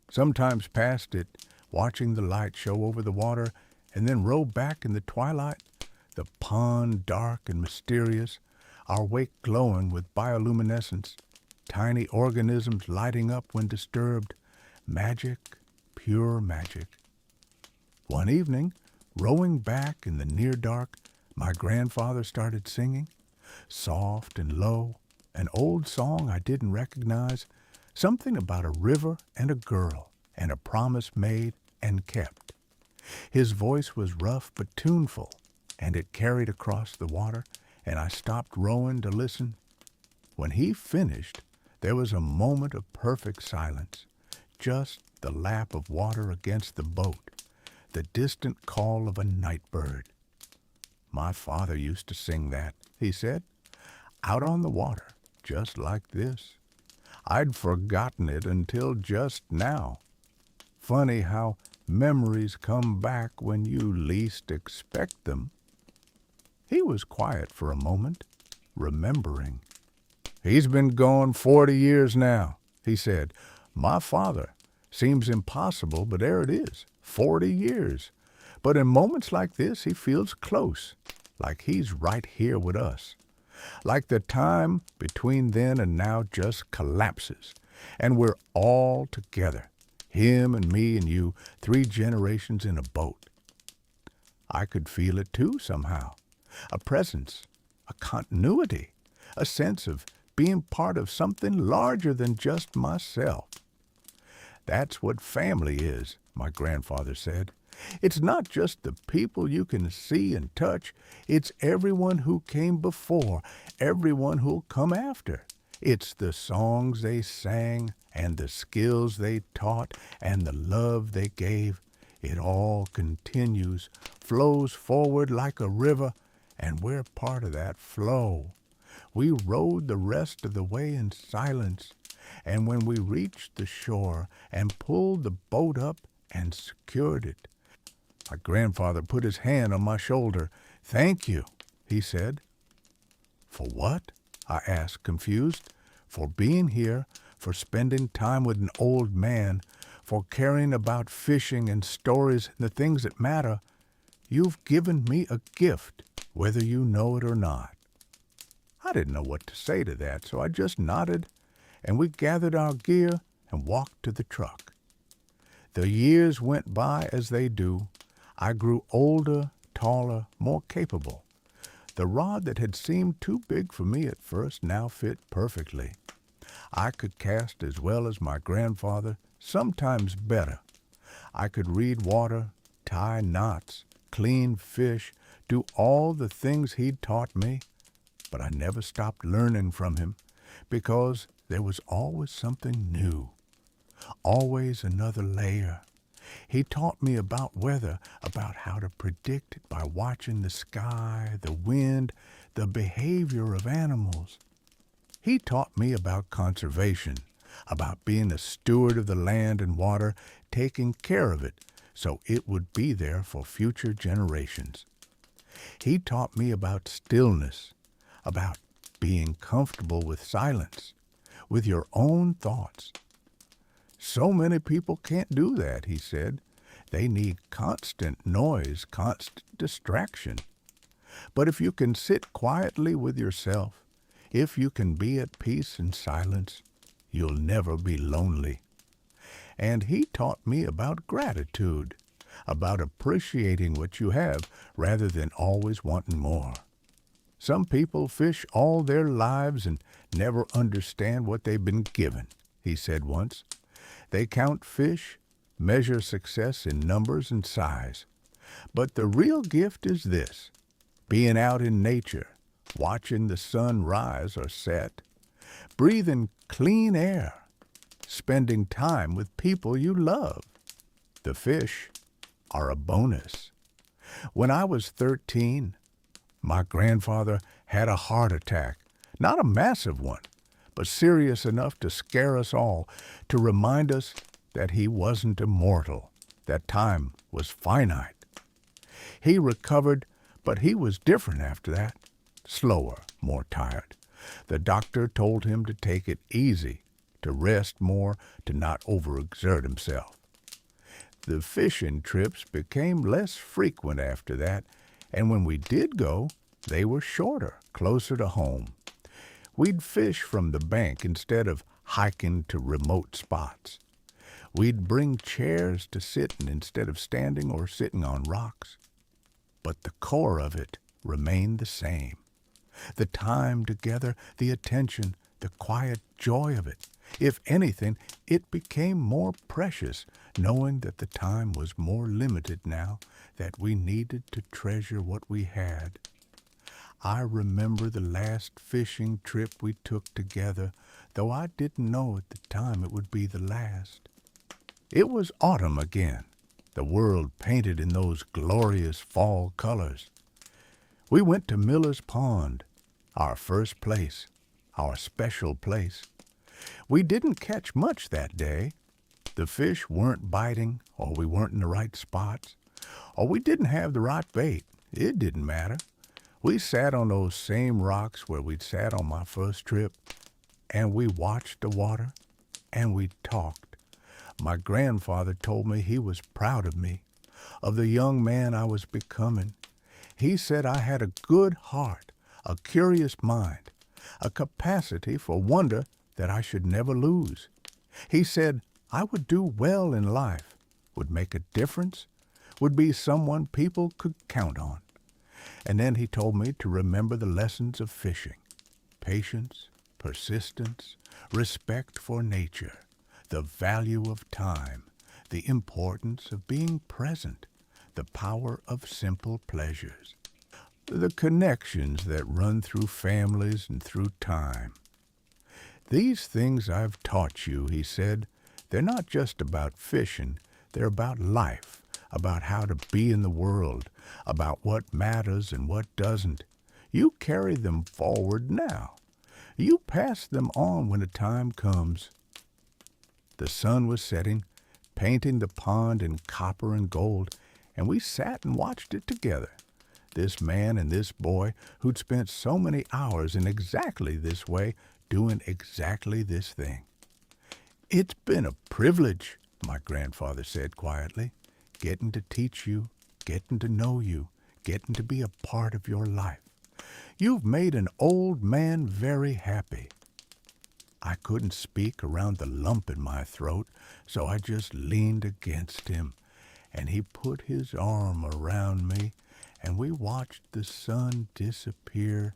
sometimes past it, watching the light show over the water, and then row back in the twilight, the pond dark and mysterious, our wake glowing with bioluminescence, tiny organisms lighting up when disturbed. Magic, pure magic. One evening, rowing back in the near dark, my grandfather started singing, soft and low, an old song I didn't recognize, something about a river and a girl, and a promise made and kept. His voice was rough but tuneful, and it carried across the water, and I stopped rowing to listen. When he finished, there was a moment of perfect silence, just the lap of water against the boat, the distant call of a night bird. My father used to sing that, he said, out on the water, just like this. I'd forgotten it until just now. Funny how memories come back when you least expect them. He was quiet for a moment, remembering. He's been gone 40 years now, he said. My father. Seems impossible, but there it is, 40 years. But in moments like this, he feels close, like he's right here with us. Like the time between then and now just collapses, and we're all together, him and me and you, 3 generations in a boat. I could feel it too somehow, a presence, a continuity, a sense of being part of something larger than just myself. That's what family is, my grandfather said. It's not just the people you can see and touch. It's everyone who came before, everyone who'll come after. It's the songs they sang and the skills they taught and the love they gave. It all continues, flows forward like a river, and we're part of that flow. We rode the rest of the way in silence, and when we reached the shore and pulled the boat up and secured it, my grandfather put his hand on my shoulder. "Thank you," he said. "For what?" I asked, confused. "For being here, for spending time with an old man, for caring about fishing and stories and the things that matter. You've given me a gift whether you know it or not." I didn't know what to say to that, so I just nodded, and we gathered our gear and walked to the truck. The years went by as they do. I grew older, taller, more capable. The rod that had seemed too big for me at first now fit perfectly. I could cast as well as my grandfather, sometimes better. I could read water, tie knots, clean fish, do all the things he'd taught me, but I never stopped learning from him because there was always something new, always another layer. He taught me about weather, about how to predict it by watching the sky, the wind, the behavior of animals. He taught me about conservation, about being a steward of the land and water, taking care of it so it would be there for future generations. He taught me about stillness, about being comfortable with silence, with your own thoughts. So many people can't do that, he said. They need constant noise, constant distraction. But if you can sit quietly with yourself, if you can be at peace in silence, you'll never be lonely. And he taught me about gratitude, about appreciating what you have rather than always wanting more. Some people fish all their lives and never understand what they've been given, he said once. They count fish, measure success in numbers and size. But the real gift is this: being out in nature, watching the sun rise or set, breathing clean air, spending time with people you love. The fish are a bonus. When I was 13, my grandfather had a heart attack, not a massive one, but serious enough to scare us all, to remind us that he wasn't immortal, that time was finite. He recovered, but he was different after that, slower, more tired. The doctor told him to take it easy, to rest more, to not overexert himself. The fishing trips became less frequent after that, and when we did go, they were shorter, closer to home. We'd fish from the bank instead of hiking to remote spots. We'd bring chairs to sit in instead of standing or sitting on rocks. But the core of it remained the same. The time together, the attention, the quiet joy of it. If anything, it became more precious, knowing that the time was more limited now, that we needed to treasure what we had. I remember the last fishing trip we took together, though I didn't know at the time it would be the last. It was autumn again, the world painted in those glorious fall colors. We went to Miller's Pond, our first place, our special place. We didn't catch much that day. The fish weren't biting, or we weren't in the right spots, or we didn't have the right bait. It didn't matter. We sat on those same rocks where we'd sat on my first trip, and we watched the water, and we talked. My grandfather told me he was proud of me, of the young man I was becoming. He said I had a good heart, a curious mind, a capacity for wonder that I should never lose. He said I would do well in life, would make a difference, would be someone people could count on. And then he told me to remember the lessons of fishing: patience, persistence, respect for nature, the value of time, the importance of being present, the power of simple pleasures, the connections that run through families and through time. These things I've taught you, he said, they're not just about fishing, they're about life, about how to be in the world, about what matters and what doesn't. You carry them forward now. You pass them on when the time comes. The sun was setting, painting the pond in copper and gold, and we sat and watched it together. This man and this boy who'd spent so many hours in exactly this way, doing exactly this thing. "It's been a privilege," my grandfather said quietly, "getting to teach you, getting to know you, getting to be a part of your life. You've made an old man very happy. I couldn't speak around the lump in my throat, so I just leaned against him, and he put his arm around me, and we watched the sun disappear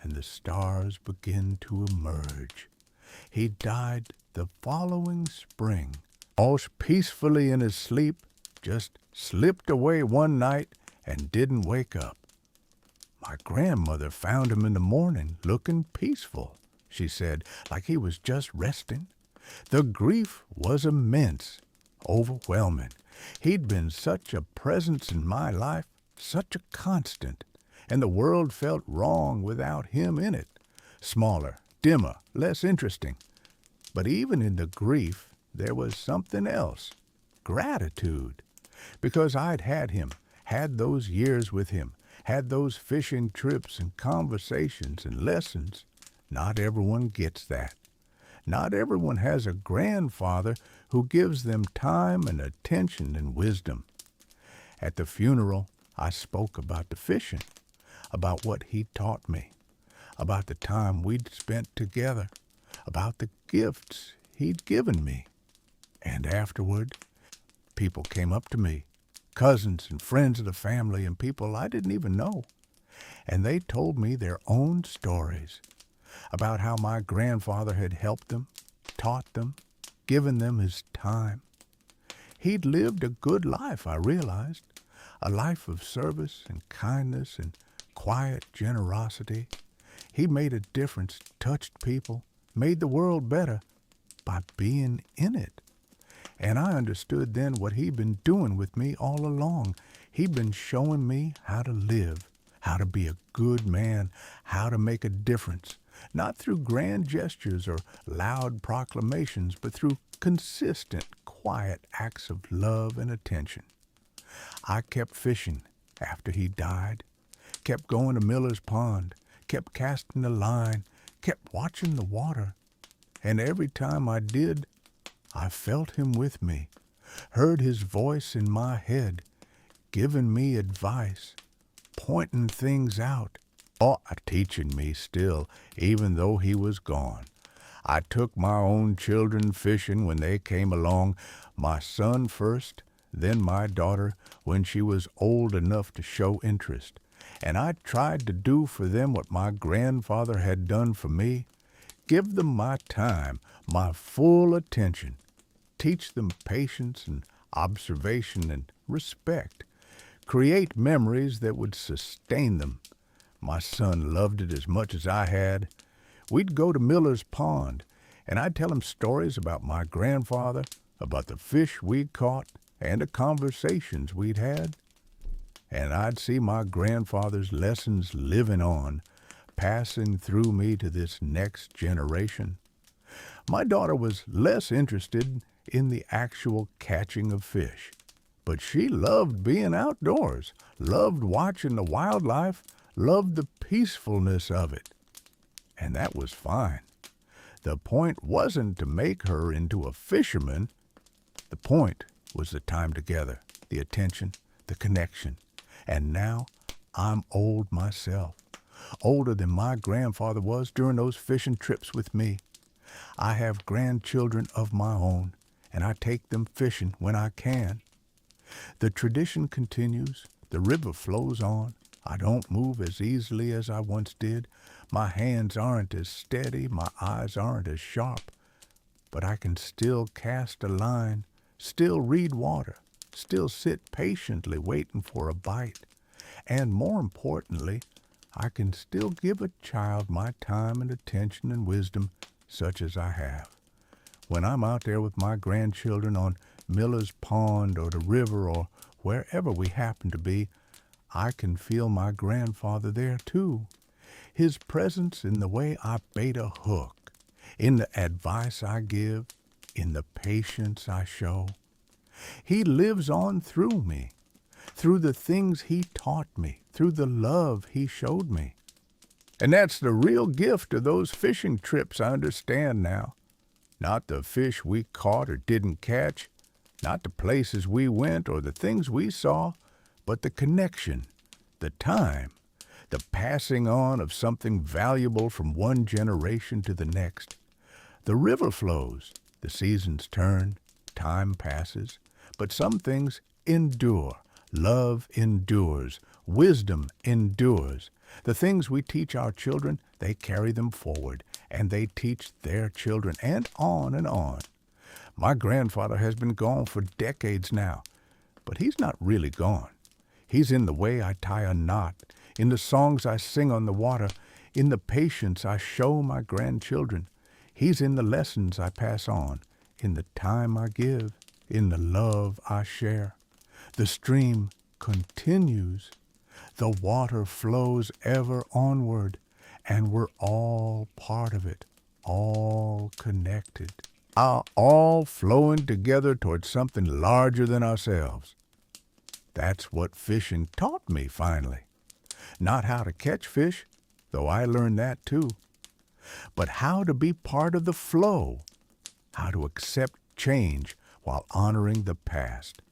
and the stars begin to emerge. He died the following spring, all peacefully in his sleep, just slipped away one night and didn't wake up. My grandmother found him in the morning looking peaceful, she said, like he was just resting. The grief was immense, overwhelming. He'd been such a presence in my life, such a constant, and the world felt wrong without him in it. Smaller, dimmer, less interesting. But even in the grief, there was something else, gratitude. Because I'd had him, had those years with him, had those fishing trips and conversations and lessons. Not everyone gets that. Not everyone has a grandfather who gives them time and attention and wisdom. At the funeral, I spoke about the fishing, about what he taught me, about the time we'd spent together, about the gifts he'd given me. And afterward, people came up to me, cousins and friends of the family and people I didn't even know, and they told me their own stories about how my grandfather had helped them, taught them, given them his time. He'd lived a good life, I realized, a life of service and kindness and quiet generosity. He made a difference, touched people, made the world better by being in it. And I understood then what he'd been doing with me all along. He'd been showing me how to live, how to be a good man, how to make a difference, not through grand gestures or loud proclamations, but through consistent, quiet acts of love and attention. I kept fishing after he died, kept going to Miller's Pond, kept casting the line, kept watching the water. And every time I did, I felt him with me, heard his voice in my head, giving me advice, pointing things out, or teaching me still, even though he was gone. I took my own children fishing when they came along, my son first, then my daughter when she was old enough to show interest. And I tried to do for them what my grandfather had done for me, give them my time, my full attention, teach them patience and observation and respect, create memories that would sustain them. My son loved it as much as I had. We'd go to Miller's Pond, and I'd tell him stories about my grandfather, about the fish we'd caught, and the conversations we'd had. And I'd see my grandfather's lessons living on, passing through me to this next generation. My daughter was less interested in the actual catching of fish, but she loved being outdoors, loved watching the wildlife, loved the peacefulness of it. And that was fine. The point wasn't to make her into a fisherman. The point was the time together, the attention, the connection. And now I'm old myself, older than my grandfather was during those fishing trips with me. I have grandchildren of my own, and I take them fishing when I can. The tradition continues, the river flows on. I don't move as easily as I once did. My hands aren't as steady, my eyes aren't as sharp. But I can still cast a line, still read water, still sit patiently waiting for a bite. And more importantly, I can still give a child my time and attention and wisdom such as I have. When I'm out there with my grandchildren on Miller's Pond or the river or wherever we happen to be, I can feel my grandfather there too. His presence in the way I bait a hook, in the advice I give, in the patience I show. He lives on through me, through the things he taught me, through the love he showed me. And that's the real gift of those fishing trips, I understand now. Not the fish we caught or didn't catch, not the places we went or the things we saw, but the connection, The time, the passing on of something valuable from one generation to the next. The river flows, the seasons turn, time passes, but some things endure. Love endures, wisdom endures. The things we teach our children, they carry them forward, and they teach their children, and on and on. My grandfather has been gone for decades now, but he's not really gone. He's in the way I tie a knot, in the songs I sing on the water, in the patience I show my grandchildren. He's in the lessons I pass on, in the time I give, in the love I share. The stream continues. The water flows ever onward, and we're all part of it, all connected, all flowing together towards something larger than ourselves. That's what fishing taught me finally. Not how to catch fish, though I learned that too, but how to be part of the flow, how to accept change while honoring the past,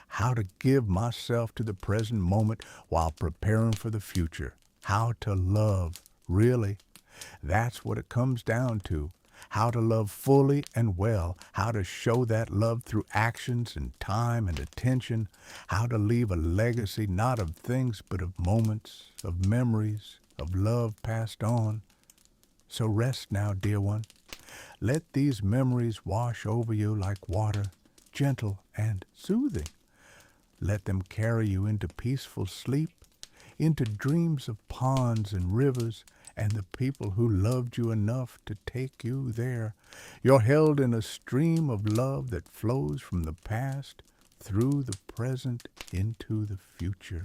how to give myself to the present moment while preparing for the future, how to love, really. That's what it comes down to. How to love fully and well, how to show that love through actions and time and attention, how to leave a legacy not of things but of moments, of memories, of love passed on. So rest now, dear one. Let these memories wash over you like water, gentle and soothing. Let them carry you into peaceful sleep, into dreams of ponds and rivers, and the people who loved you enough to take you there. You're held in a stream of love that flows from the past through the present into the future.